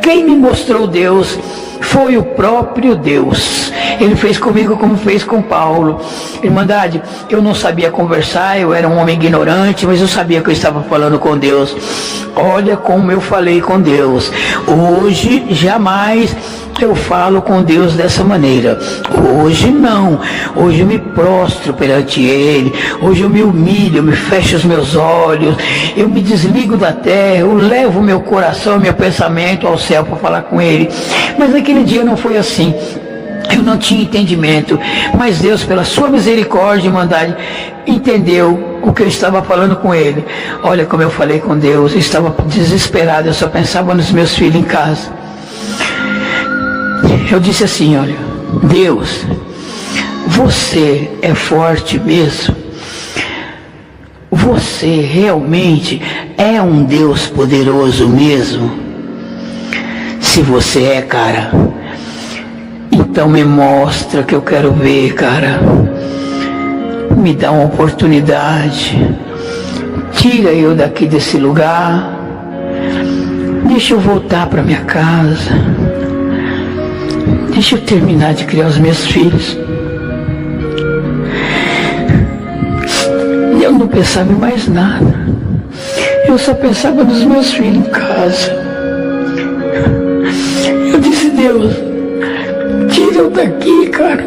Speaker 2: Quem me mostrou Deus foi o próprio Deus. Ele fez comigo como fez com Paulo. Irmandade, eu não sabia conversar, eu era um homem ignorante, mas eu sabia que eu estava falando com Deus. Olha como eu falei com Deus. Hoje, jamais eu falo com Deus dessa maneira. Hoje não. Hoje eu me prostro perante Ele. Hoje eu me humilho, eu me fecho os meus olhos, eu me desligo da terra, eu levo meu coração, meu pensamento ao céu para falar com Ele. Mas naquele dia não foi assim. Eu não tinha entendimento, mas Deus, pela sua misericórdia e irmandade, entendeu o que eu estava falando com Ele. Olha como eu falei com Deus, eu estava desesperado, eu só pensava nos meus filhos em casa. Eu disse assim: olha, Deus, você é forte mesmo. você realmente é um Deus poderoso mesmo? Se você é, cara, então me mostra que eu quero ver, cara. Me dá uma oportunidade. Tira eu daqui desse lugar. Deixa eu voltar para minha casa. Deixa eu terminar de criar os meus filhos. Eu não pensava em mais nada. Eu só pensava nos meus filhos em casa. Eu disse, Deus, tira eu daqui, cara.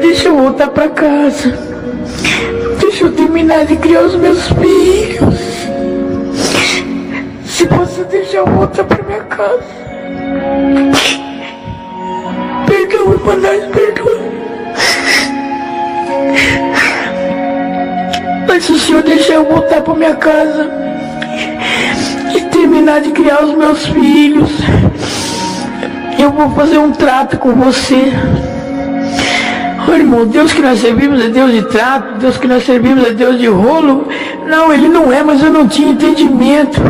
Speaker 2: Deixa eu voltar para casa. Deixa eu terminar de criar os meus filhos. Se você deixar eu voltar para minha casa. Perdoa, Manás, perdoa. Mas se o Senhor deixar eu voltar para minha casa e terminar de criar os meus filhos, eu vou fazer um trato com você. Oh, irmão, Deus que nós servimos é Deus de trato, Deus que nós servimos é Deus de rolo. Não, Ele não é, mas eu não tinha entendimento.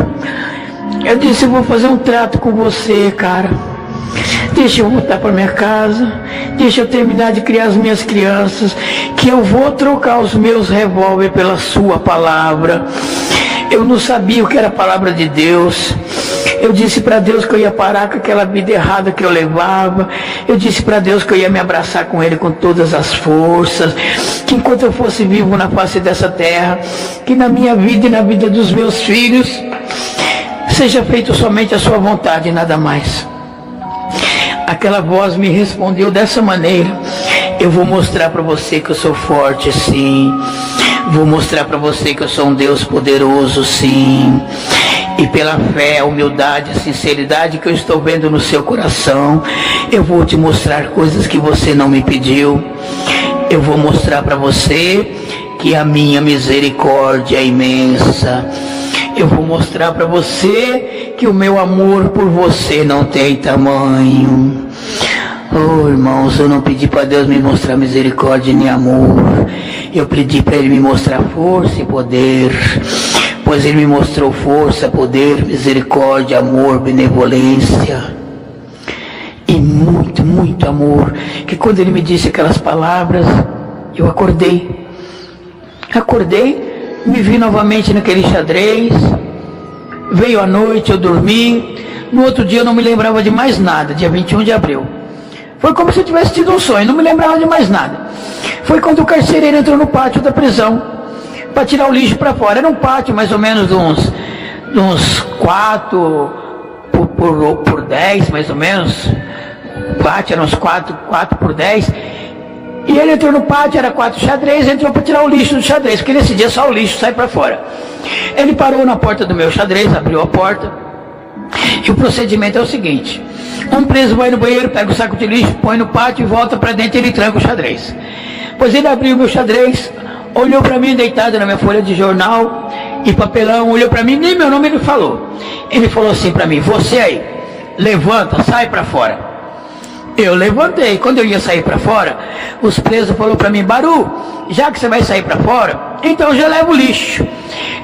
Speaker 2: Eu disse, eu vou fazer um trato com você, cara. Deixa eu voltar para minha casa, deixa eu terminar de criar as minhas crianças, que eu vou trocar os meus revólver pela sua palavra. Eu não sabia o que era a palavra de Deus. Eu disse para Deus que eu ia parar com aquela vida errada que eu levava. Eu disse para Deus que eu ia me abraçar com Ele com todas as forças. Que enquanto eu fosse vivo na face dessa terra, que na minha vida e na vida dos meus filhos, seja feito somente a sua vontade e nada mais. Aquela voz me respondeu dessa maneira: eu vou mostrar para você que eu sou forte, sim. Vou mostrar para você que eu sou um Deus poderoso, sim. E pela fé, a humildade, a sinceridade que eu estou vendo no seu coração, eu vou te mostrar coisas que você não me pediu. Eu vou mostrar para você que a minha misericórdia é imensa. Eu vou mostrar para você que o meu amor por você não tem tamanho. Oh, irmãos, eu não pedi para Deus me mostrar misericórdia nem amor. Eu pedi para Ele me mostrar força e poder. Pois Ele me mostrou força, poder, misericórdia, amor, benevolência. E muito, muito amor. Que quando Ele me disse aquelas palavras, eu acordei. Me vi novamente naquele xadrez. Veio a noite, eu dormi. No outro dia eu não me lembrava de mais nada, dia 21 de abril. Foi como se eu tivesse tido um sonho, não me lembrava de mais nada. Foi quando o carcereiro entrou no pátio da prisão para tirar o lixo para fora. Era um pátio mais ou menos de uns 4 por 10, mais ou menos. O pátio era uns 4 por 10. E ele entrou no pátio, era 4 xadrez, entrou para tirar o lixo do xadrez, porque nesse dia só o lixo sai para fora. Ele parou na porta do meu xadrez, abriu a porta. E o procedimento é o seguinte: um preso vai no banheiro, pega o saco de lixo, põe no pátio e volta para dentro e ele tranca o xadrez. Pois ele abriu o meu xadrez, olhou para mim deitado na minha folha de jornal e papelão, olhou para mim, nem meu nome ele falou. Ele falou assim para mim: você aí, levanta, sai para fora. Eu levantei. Quando eu ia sair para fora, os presos falaram para mim: Baru, já que você vai sair para fora, então eu já levo o lixo.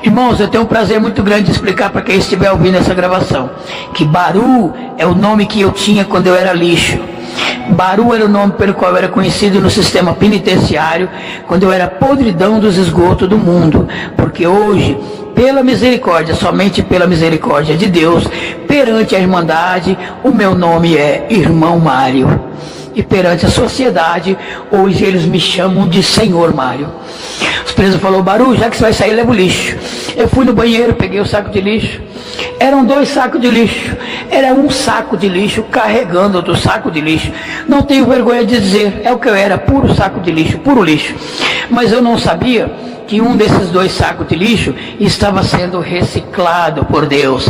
Speaker 2: Irmãos, eu tenho um prazer muito grande de explicar para quem estiver ouvindo essa gravação, que Baru é o nome que eu tinha quando eu era lixo. Baru era o nome pelo qual eu era conhecido no sistema penitenciário, quando eu era podridão dos esgotos do mundo. Porque hoje, pela misericórdia, somente pela misericórdia de Deus, perante a Irmandade, o meu nome é Irmão Mário. E perante a sociedade, hoje eles me chamam de Senhor Mário. Os presos falaram: Baru, já que você vai sair, leva o lixo. Eu fui no banheiro, peguei o saco de lixo. Eram 2 sacos de lixo. Era um saco de lixo carregando outro saco de lixo. Não tenho vergonha de dizer, é o que eu era, puro saco de lixo, puro lixo. Mas eu não sabia que um desses 2 sacos de lixo estava sendo reciclado por Deus.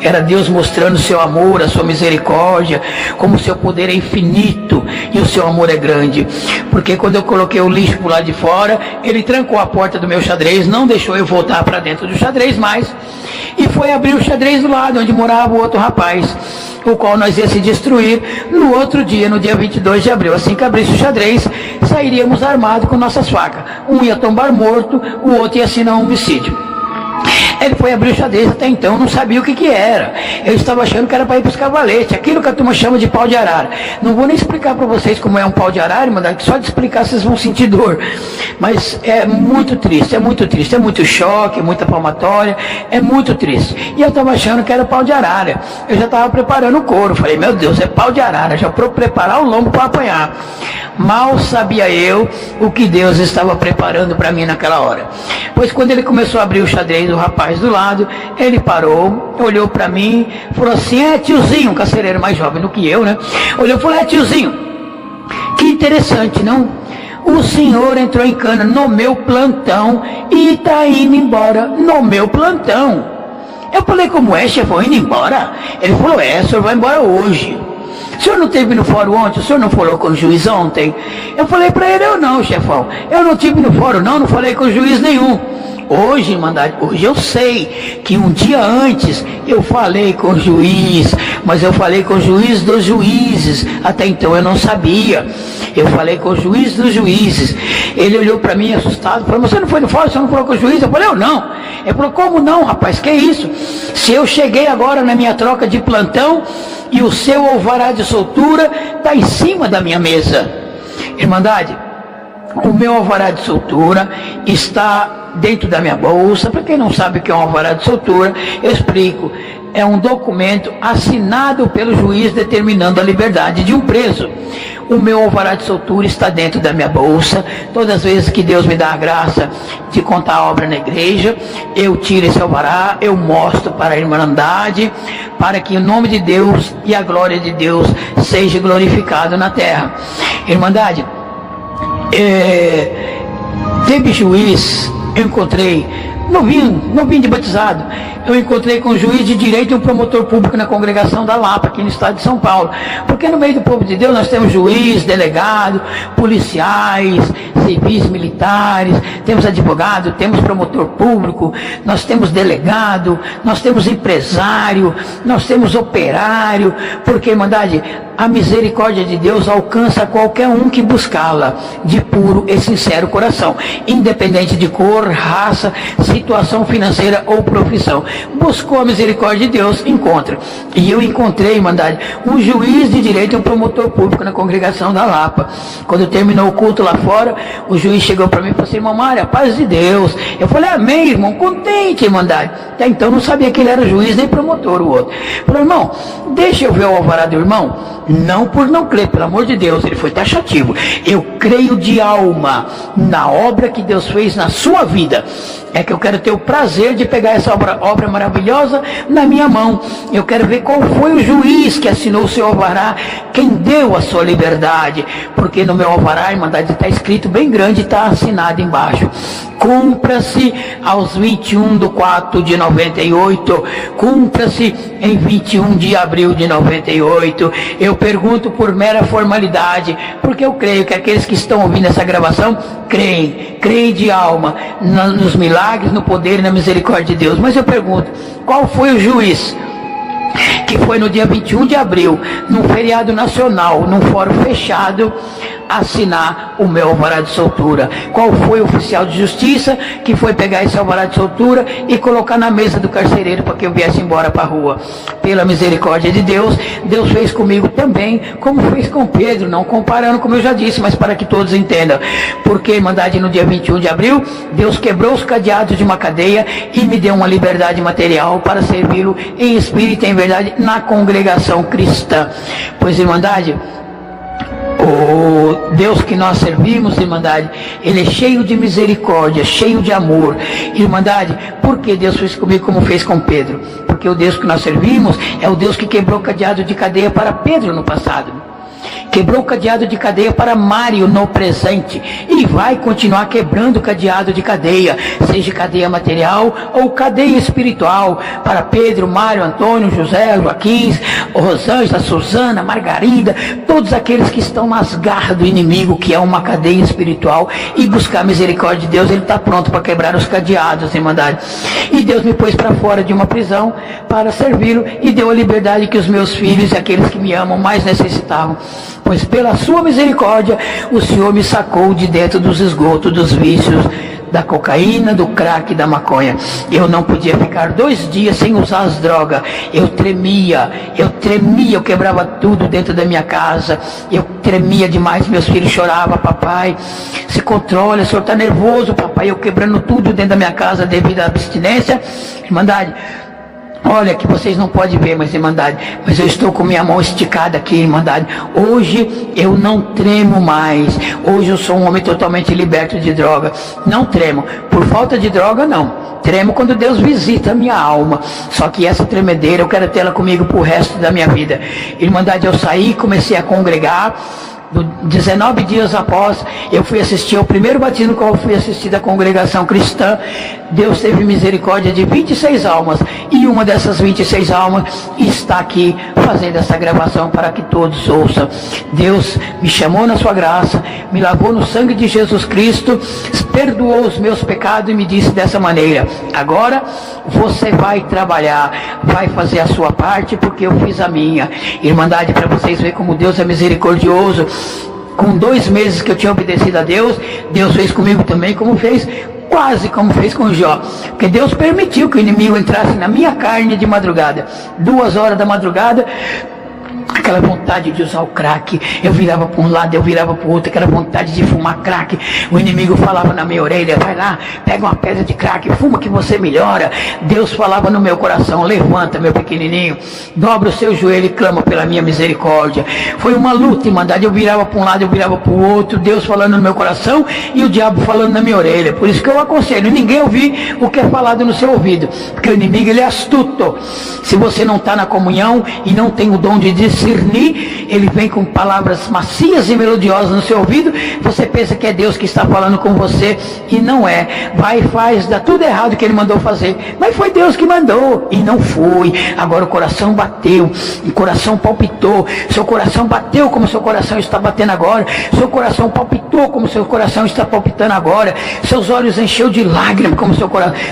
Speaker 2: Era Deus mostrando o seu amor, a sua misericórdia, como o seu poder é infinito e o seu amor é grande. Porque quando eu coloquei o lixo por lá de fora, ele trancou a porta do meu xadrez, não deixou eu voltar para dentro do xadrez mais, e foi abrir o xadrez do lado onde morava o outro rapaz. o qual nós ia se destruir no outro dia, no dia 22 de abril. Assim que abrisse o xadrez, sairíamos armados com nossas facas. Um ia tombar morto, o outro ia assinar um homicídio. Ele foi abrir o xadrez, até então não sabia o que era. Eu estava achando que era para ir para os cavaletes, aquilo que a turma chama de pau de arara. Não vou nem explicar para vocês como é um pau de arara, mas só de explicar vocês vão sentir dor. Mas é muito triste, é muito choque, é muita palmatória, é muito triste. E eu estava achando que era pau de arara. Eu já estava preparando o couro, falei, meu Deus, é pau de arara, já para preparar o lombo para apanhar. Mal sabia eu o que Deus estava preparando para mim naquela hora. Pois quando ele começou a abrir o xadrez, o rapaz do lado, ele parou, olhou para mim, falou assim, tiozinho, um carcereiro mais jovem do que eu, né? Olhou e falou, tiozinho, que interessante, não? O senhor entrou em cana no meu plantão e está indo embora no meu plantão. Eu falei, como é, chefão, indo embora? Ele falou, o senhor vai embora hoje. O senhor não esteve no fórum ontem? O senhor não falou com o juiz ontem? Eu falei para ele, eu não, chefão. Eu não estive no fórum não falei com o juiz nenhum. Hoje, Irmandade, hoje eu sei que um dia antes eu falei com o juiz, mas eu falei com o juiz dos juízes, até então eu não sabia. Eu falei com o juiz dos juízes. Ele olhou para mim assustado, falou, você não foi no fórum, você não falou com o juiz? Eu falei, eu não. Ele falou, como não, rapaz, que isso? Se eu cheguei agora na minha troca de plantão e o seu alvará de soltura está em cima da minha mesa. Irmandade, o meu alvará de soltura está dentro da minha bolsa. Para quem não sabe o que é um alvará de soltura, eu explico. É um documento assinado pelo juiz determinando a liberdade de um preso. O meu alvará de soltura está dentro da minha bolsa. Todas as vezes que Deus me dá a graça de contar a obra na igreja, eu tiro esse alvará, eu mostro para a Irmandade, para que o nome de Deus e a glória de Deus seja glorificado na terra. Irmandade, teve juiz, eu encontrei, novinho de batizado, eu encontrei com um juiz de direito e um promotor público na congregação da Lapa, aqui no estado de São Paulo. Porque no meio do povo de Deus nós temos juiz, delegado, policiais, civis, militares, temos advogado, temos promotor público, nós temos delegado, nós temos empresário, nós temos operário, porque, Irmandade, a misericórdia de Deus alcança qualquer um que buscá-la de puro e sincero coração, independente de cor, raça, situação financeira ou profissão. Buscou a misericórdia de Deus, encontra. E eu encontrei, Irmandade, um juiz de direito e um promotor público na congregação da Lapa. Quando terminou o culto lá fora, o juiz chegou para mim e falou assim, irmão Mário, paz de Deus. Eu falei, amém, irmão, contente, Irmandade. Até então não sabia que ele era juiz nem promotor, o outro. Falei, irmão, deixa eu ver o alvará do irmão. Não por não crer, pelo amor de Deus, ele foi taxativo. Eu creio de alma na obra que Deus fez na sua vida. É que eu quero ter o prazer de pegar essa obra maravilhosa na minha mão. Eu quero ver qual foi o juiz que assinou o seu alvará, quem deu a sua liberdade. Porque no meu alvará, Irmandade, está escrito bem grande, está assinado embaixo. Cumpra-se aos 21/4 de 98. Cumpra-se em 21 de abril de 98. Eu pergunto por mera formalidade, porque eu creio que aqueles que estão ouvindo essa gravação creem de alma nos milagres, no poder e na misericórdia de Deus. Mas eu pergunto, qual foi o juiz que foi no dia 21 de abril, num feriado nacional, num fórum fechado, assinar o meu alvará de soltura? Qual foi o oficial de justiça que foi pegar esse alvará de soltura e colocar na mesa do carcereiro para que eu viesse embora para a rua? Pela misericórdia de Deus, Deus fez comigo também, como fez com Pedro, não comparando, como eu já disse, mas para que todos entendam. Porque, Irmandade, no dia 21 de abril, Deus quebrou os cadeados de uma cadeia e me deu uma liberdade material para servi-lo em espírito e em verdade na congregação cristã. Pois, Irmandade, o Deus que nós servimos, Irmandade, Ele é cheio de misericórdia, cheio de amor. Irmandade, por que Deus fez comigo como fez com Pedro? Porque o Deus que nós servimos é o Deus que quebrou cadeado de cadeia para Pedro no passado. quebrou o cadeado de cadeia para Mário no presente e vai continuar quebrando o cadeado de cadeia, seja cadeia material ou cadeia espiritual, para Pedro, Mário, Antônio, José, Joaquim, Rosângela, Suzana, Margarida, todos aqueles que estão nas garras do inimigo, que é uma cadeia espiritual, e buscar a misericórdia de Deus. Ele está pronto para quebrar os cadeados, Irmandade. E Deus me pôs para fora de uma prisão para servi-lo e deu a liberdade que os meus filhos e aqueles que me amam mais necessitavam, pois pela sua misericórdia o Senhor me sacou de dentro dos esgotos, dos vícios, da cocaína, do crack, da maconha. Eu não podia ficar 2 dias sem usar as drogas. Eu tremia, eu quebrava tudo dentro da minha casa. Eu tremia demais, meus filhos choravam: papai, se controle, o senhor está nervoso, papai. Eu quebrando tudo dentro da minha casa devido à abstinência. Irmandade, olha que vocês não podem ver, mas Irmandade, mas eu estou com minha mão esticada aqui, Irmandade. Hoje eu não tremo mais. Hoje eu sou um homem totalmente liberto de droga. Não tremo. Por falta de droga, não. Tremo quando Deus visita a minha alma. Só que essa tremedeira eu quero tê-la comigo pro resto da minha vida. Irmandade, eu saí, comecei a congregar. 19 dias após, eu fui assistir ao primeiro batismo qual eu fui assistir da congregação cristã. Deus teve misericórdia de 26 almas, e uma dessas 26 almas está aqui fazendo essa gravação para que todos ouçam. Deus me chamou na sua graça, me lavou no sangue de Jesus Cristo, perdoou os meus pecados e me disse dessa maneira: agora você vai trabalhar, vai fazer a sua parte, porque eu fiz a minha. Irmandade, para vocês verem como Deus é misericordioso. Com 2 meses que eu tinha obedecido a Deus, Deus fez comigo também quase como fez com Jó, porque Deus permitiu que o inimigo entrasse na minha carne de madrugada, 2 horas da madrugada. Aquela vontade de usar o crack, eu virava para um lado, eu virava para o outro, aquela vontade de fumar crack. O inimigo falava na minha orelha: vai lá, pega uma pedra de crack, fuma que você melhora. Deus falava no meu coração: levanta, meu pequenininho, dobra o seu joelho e clama pela minha misericórdia. Foi uma luta, Irmandade. Eu virava para um lado, eu virava para o outro, Deus falando no meu coração e o diabo falando na minha orelha. Por isso que eu aconselho ninguém ouvir o que é falado no seu ouvido, porque o inimigo, ele é astuto. Se você não está na comunhão e não tem o dom de discernir, ele vem com palavras macias e melodiosas no seu ouvido. Você pensa que é Deus que está falando com você, e não é. Vai e faz, dá tudo errado que ele mandou fazer, mas foi Deus que mandou, e não foi. Agora o coração bateu, o coração palpitou. Seu coração bateu como seu coração está batendo agora. Seu coração palpitou como seu coração está palpitando agora. Seus olhos encheu de lágrimas como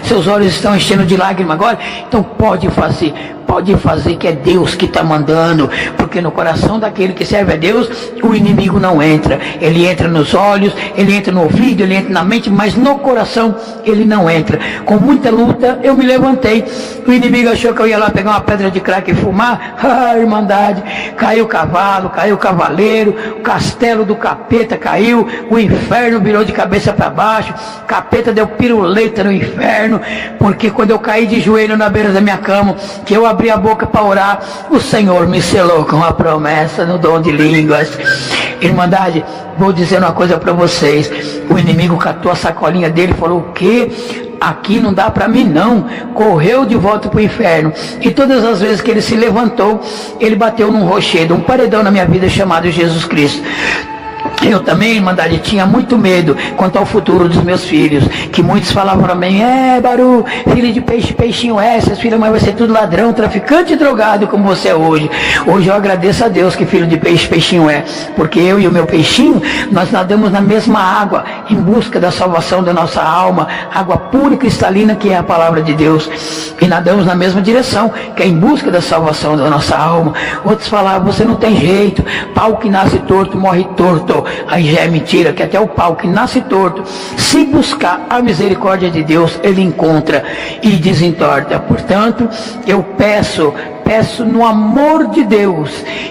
Speaker 2: seus olhos estão enchendo de lágrimas agora. Então pode fazer que é Deus que está mandando, porque no coração daquele que serve a Deus, o inimigo não entra. Ele entra nos olhos, ele entra no ouvido, ele entra na mente, mas no coração ele não entra. Com muita luta eu me levantei. O inimigo achou que eu ia lá pegar uma pedra de crack e fumar. Irmandade, caiu o cavalo, caiu o cavaleiro, o castelo do capeta caiu, o inferno virou de cabeça para baixo, o capeta deu piruleta no inferno, porque quando eu caí de joelho na beira da minha cama, que eu abri a boca para orar, o Senhor me selou com a promessa no dom de línguas. Irmandade, vou dizer uma coisa para vocês: o inimigo catou a sacolinha dele e falou: o quê? Aqui não dá para mim não. Correu de volta para o inferno, e todas as vezes que ele se levantou, ele bateu num rochedo, um paredão na minha vida chamado Jesus Cristo. Eu também, Irmandade, tinha muito medo quanto ao futuro dos meus filhos, que muitos falavam para mim: Baru, filho de peixe, peixinho é, seus filhos vai ser tudo ladrão, traficante e drogado como você é hoje. Hoje eu agradeço a Deus que filho de peixe, peixinho é, porque eu e o meu peixinho, nós nadamos na mesma água, em busca da salvação da nossa alma, água pura e cristalina que é a palavra de Deus, e nadamos na mesma direção, que é em busca da salvação da nossa alma. Outros falavam: você não tem jeito, pau que nasce torto, morre torto. Aí já é mentira, que até o pau que nasce torto, se buscar a misericórdia de Deus, ele encontra e desentorta. Portanto, eu peço no amor de Deus,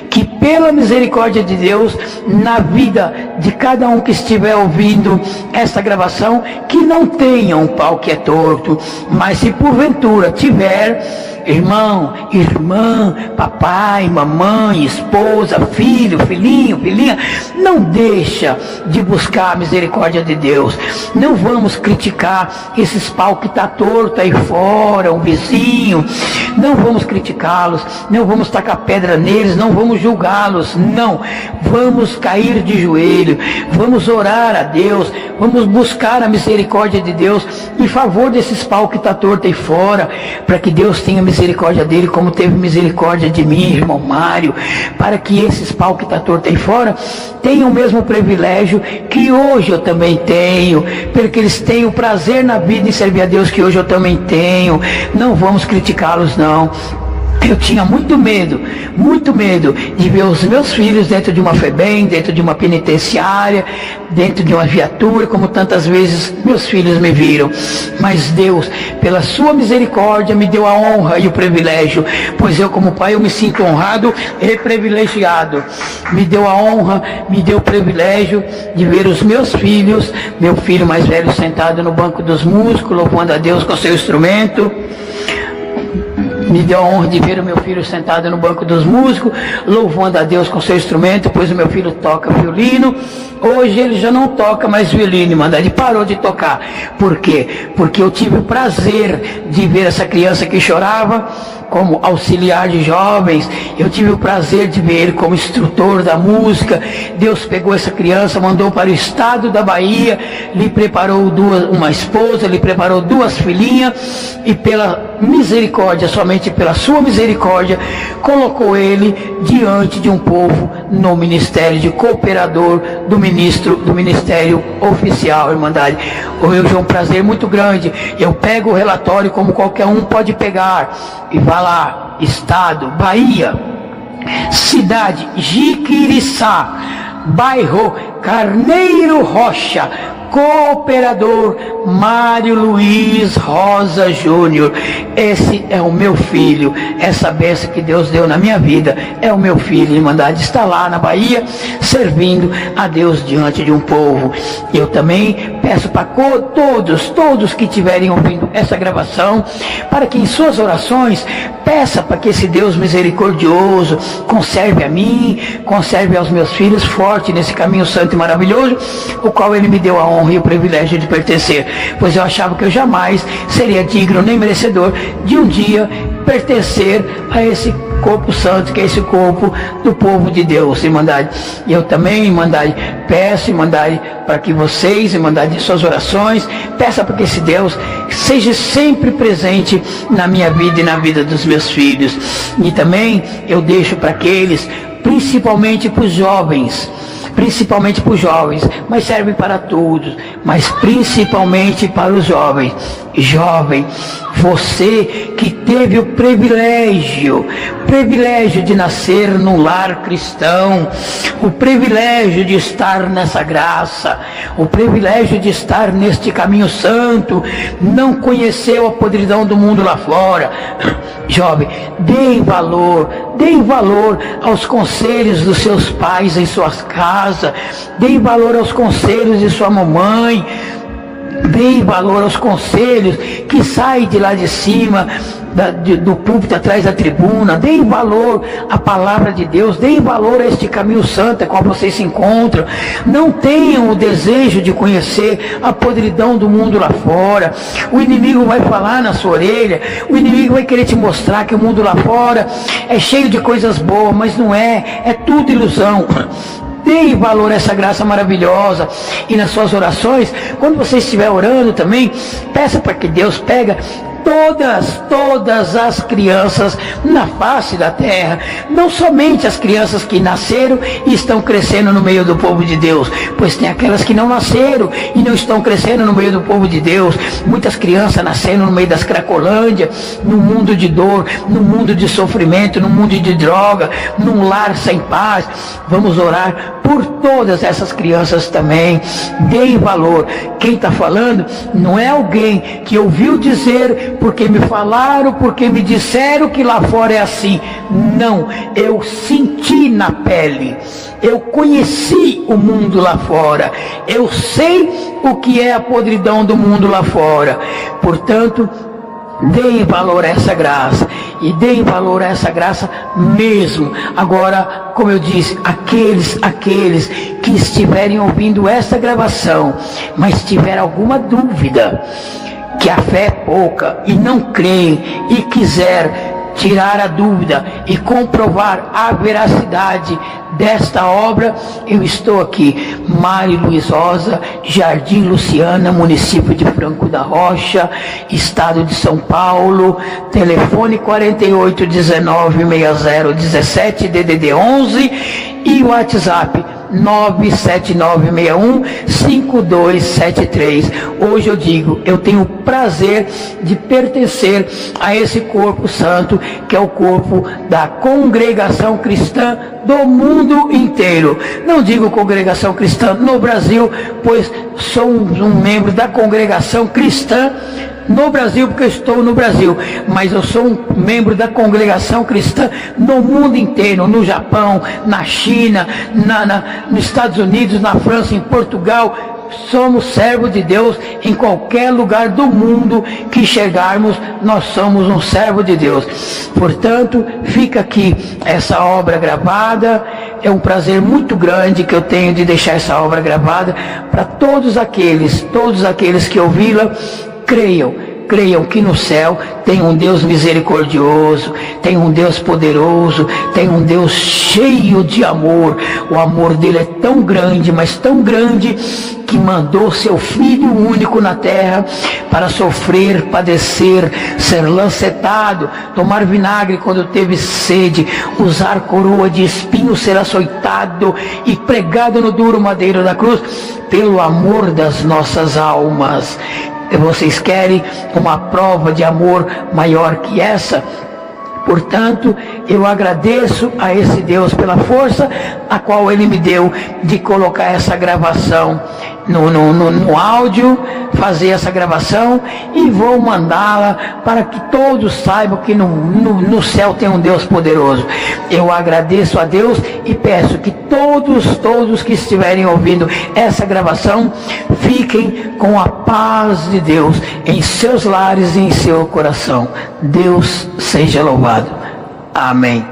Speaker 2: que pela misericórdia de Deus, na vida de cada um que estiver ouvindo esta gravação, que não tenha um pau que é torto, mas se porventura tiver, irmão, irmã, papai, mamãe, esposa, filho, filhinho, filhinha, não não deixa de buscar a misericórdia de Deus. Não vamos criticar esses pau que está torto aí fora, um vizinho. Não vamos criticá-los, não vamos tacar pedra neles, não vamos julgá-los, não. Vamos cair de joelho, vamos orar a Deus, vamos buscar a misericórdia de Deus em favor desses pau que está torto aí fora, para que Deus tenha misericórdia dele, como teve misericórdia de mim, irmão Mário, para que esses pau que está torto aí fora tenham o mesmo privilégio que hoje eu também tenho, porque eles têm o prazer na vida em servir a Deus que hoje eu também tenho. Não vamos criticá-los, não. Eu tinha muito medo de ver os meus filhos dentro de uma FEBEM, dentro de uma penitenciária, dentro de uma viatura, como tantas vezes meus filhos me viram. Mas Deus, pela sua misericórdia, me deu a honra e o privilégio, pois eu como pai, eu me sinto honrado e privilegiado. Me deu a honra, me deu o privilégio de ver os meus filhos, meu filho mais velho sentado no banco dos músicos, louvando a Deus com seu instrumento. Me deu a honra de ver o meu filho sentado no banco dos músicos, louvando a Deus com seu instrumento, pois o meu filho toca violino. Hoje ele já não toca mais violino, ele parou de tocar. Por quê? Porque eu tive o prazer de ver essa criança que chorava como auxiliar de jovens. Eu tive o prazer de ver ele como instrutor da música. Deus pegou essa criança, mandou para o estado da Bahia, lhe preparou uma esposa, lhe preparou 2 filhinhas, e pela misericórdia, somente pela sua misericórdia, colocou ele diante de um povo no ministério de cooperador do ministério oficial, irmandade. Hoje é um prazer muito grande. Eu pego o relatório como qualquer um pode pegar e vai lá, estado, Bahia, cidade Jiquiriçá, bairro Carneiro Rocha, cooperador Mário Luiz Rosa Júnior. Esse é o meu filho. Essa bênção que Deus deu na minha vida é o meu filho. Irmandade está lá na Bahia, servindo a Deus diante de um povo. Eu também peço para todos que estiverem ouvindo essa gravação, para que em suas orações peça para que esse Deus misericordioso conserve a mim, conserve aos meus filhos forte nesse caminho santo e maravilhoso, o qual ele me deu a honra e o privilégio de pertencer, pois eu achava que eu jamais seria digno nem merecedor de um dia pertencer a esse corpo santo, que é esse corpo do povo de Deus, irmandade. E eu também, irmandade, peço, irmandade, para que vocês, irmandade, em suas orações, peça para que esse Deus seja sempre presente na minha vida e na vida dos meus filhos. E também eu deixo para aqueles, principalmente para os jovens, mas serve para todos, mas principalmente para os jovens. Jovem, você que teve o privilégio de nascer num lar cristão, o privilégio de estar nessa graça, o privilégio de estar neste caminho santo, não conheceu a podridão do mundo lá fora. Jovem, deem valor aos conselhos dos seus pais em suas casas, deem valor aos conselhos de sua mamãe, deem valor aos conselhos que saem de lá de cima, do púlpito atrás da tribuna. Deem valor à palavra de Deus, deem valor a este caminho santo a qual vocês se encontram. Não tenham o desejo de conhecer a podridão do mundo lá fora. O inimigo vai falar na sua orelha, o inimigo vai querer te mostrar que o mundo lá fora é cheio de coisas boas, mas não é tudo ilusão. Deem valor a essa graça maravilhosa. E nas suas orações, quando você estiver orando também, peça para que Deus pega todas as crianças na face da terra, não somente as crianças que nasceram e estão crescendo no meio do povo de Deus, pois tem aquelas que não nasceram e não estão crescendo no meio do povo de Deus. Muitas crianças nascendo no meio das Cracolândia, num mundo de dor, num mundo de sofrimento, num mundo de droga, num lar sem paz. Vamos orar por todas essas crianças também. Deem valor. Quem está falando não é alguém que ouviu dizer, porque me falaram, porque me disseram que lá fora é assim. Não, eu senti na pele, eu conheci o mundo lá fora, eu sei o que é a podridão do mundo lá fora. Portanto, Deem valor a essa graça, e deem valor a essa graça mesmo. Agora, como eu disse, aqueles que estiverem ouvindo essa gravação, mas tiver alguma dúvida, que a fé é pouca e não creem, e quiser tirar a dúvida e comprovar a veracidade desta obra, eu estou aqui. Mari Luiz Rosa, Jardim Luciana, município de Franco da Rocha, estado de São Paulo, telefone 48196017, DDD 11, e o WhatsApp 97961-5273. Hoje eu digo, eu tenho o prazer de pertencer a esse corpo santo, que é o corpo da congregação cristã do mundo inteiro. Não digo congregação cristã no Brasil, pois sou um membro da congregação cristã no Brasil, porque eu estou no Brasil, mas eu sou um membro da congregação cristã no mundo inteiro, no Japão, na China, nos Estados Unidos, na França, em Portugal. Somos servos de Deus em qualquer lugar do mundo que chegarmos, nós somos um servo de Deus. Portanto, fica aqui essa obra gravada. É um prazer muito grande que eu tenho de deixar essa obra gravada para todos aqueles que ouvi-la. Creiam que no céu tem um Deus misericordioso, tem um Deus poderoso, tem um Deus cheio de amor. O amor dele é tão grande, mas tão grande, que mandou seu Filho único na terra para sofrer, padecer, ser lancetado, tomar vinagre quando teve sede, usar coroa de espinhos, ser açoitado e pregado no duro madeiro da cruz, pelo amor das nossas almas. Vocês querem uma prova de amor maior que essa? Portanto, eu agradeço a esse Deus pela força a qual Ele me deu de colocar essa gravação no áudio, fazer essa gravação, e vou mandá-la para que todos saibam que no céu tem um Deus poderoso. Eu agradeço a Deus e peço que todos que estiverem ouvindo essa gravação fiquem com a paz de Deus em seus lares e em seu coração. Deus seja louvado. Amém.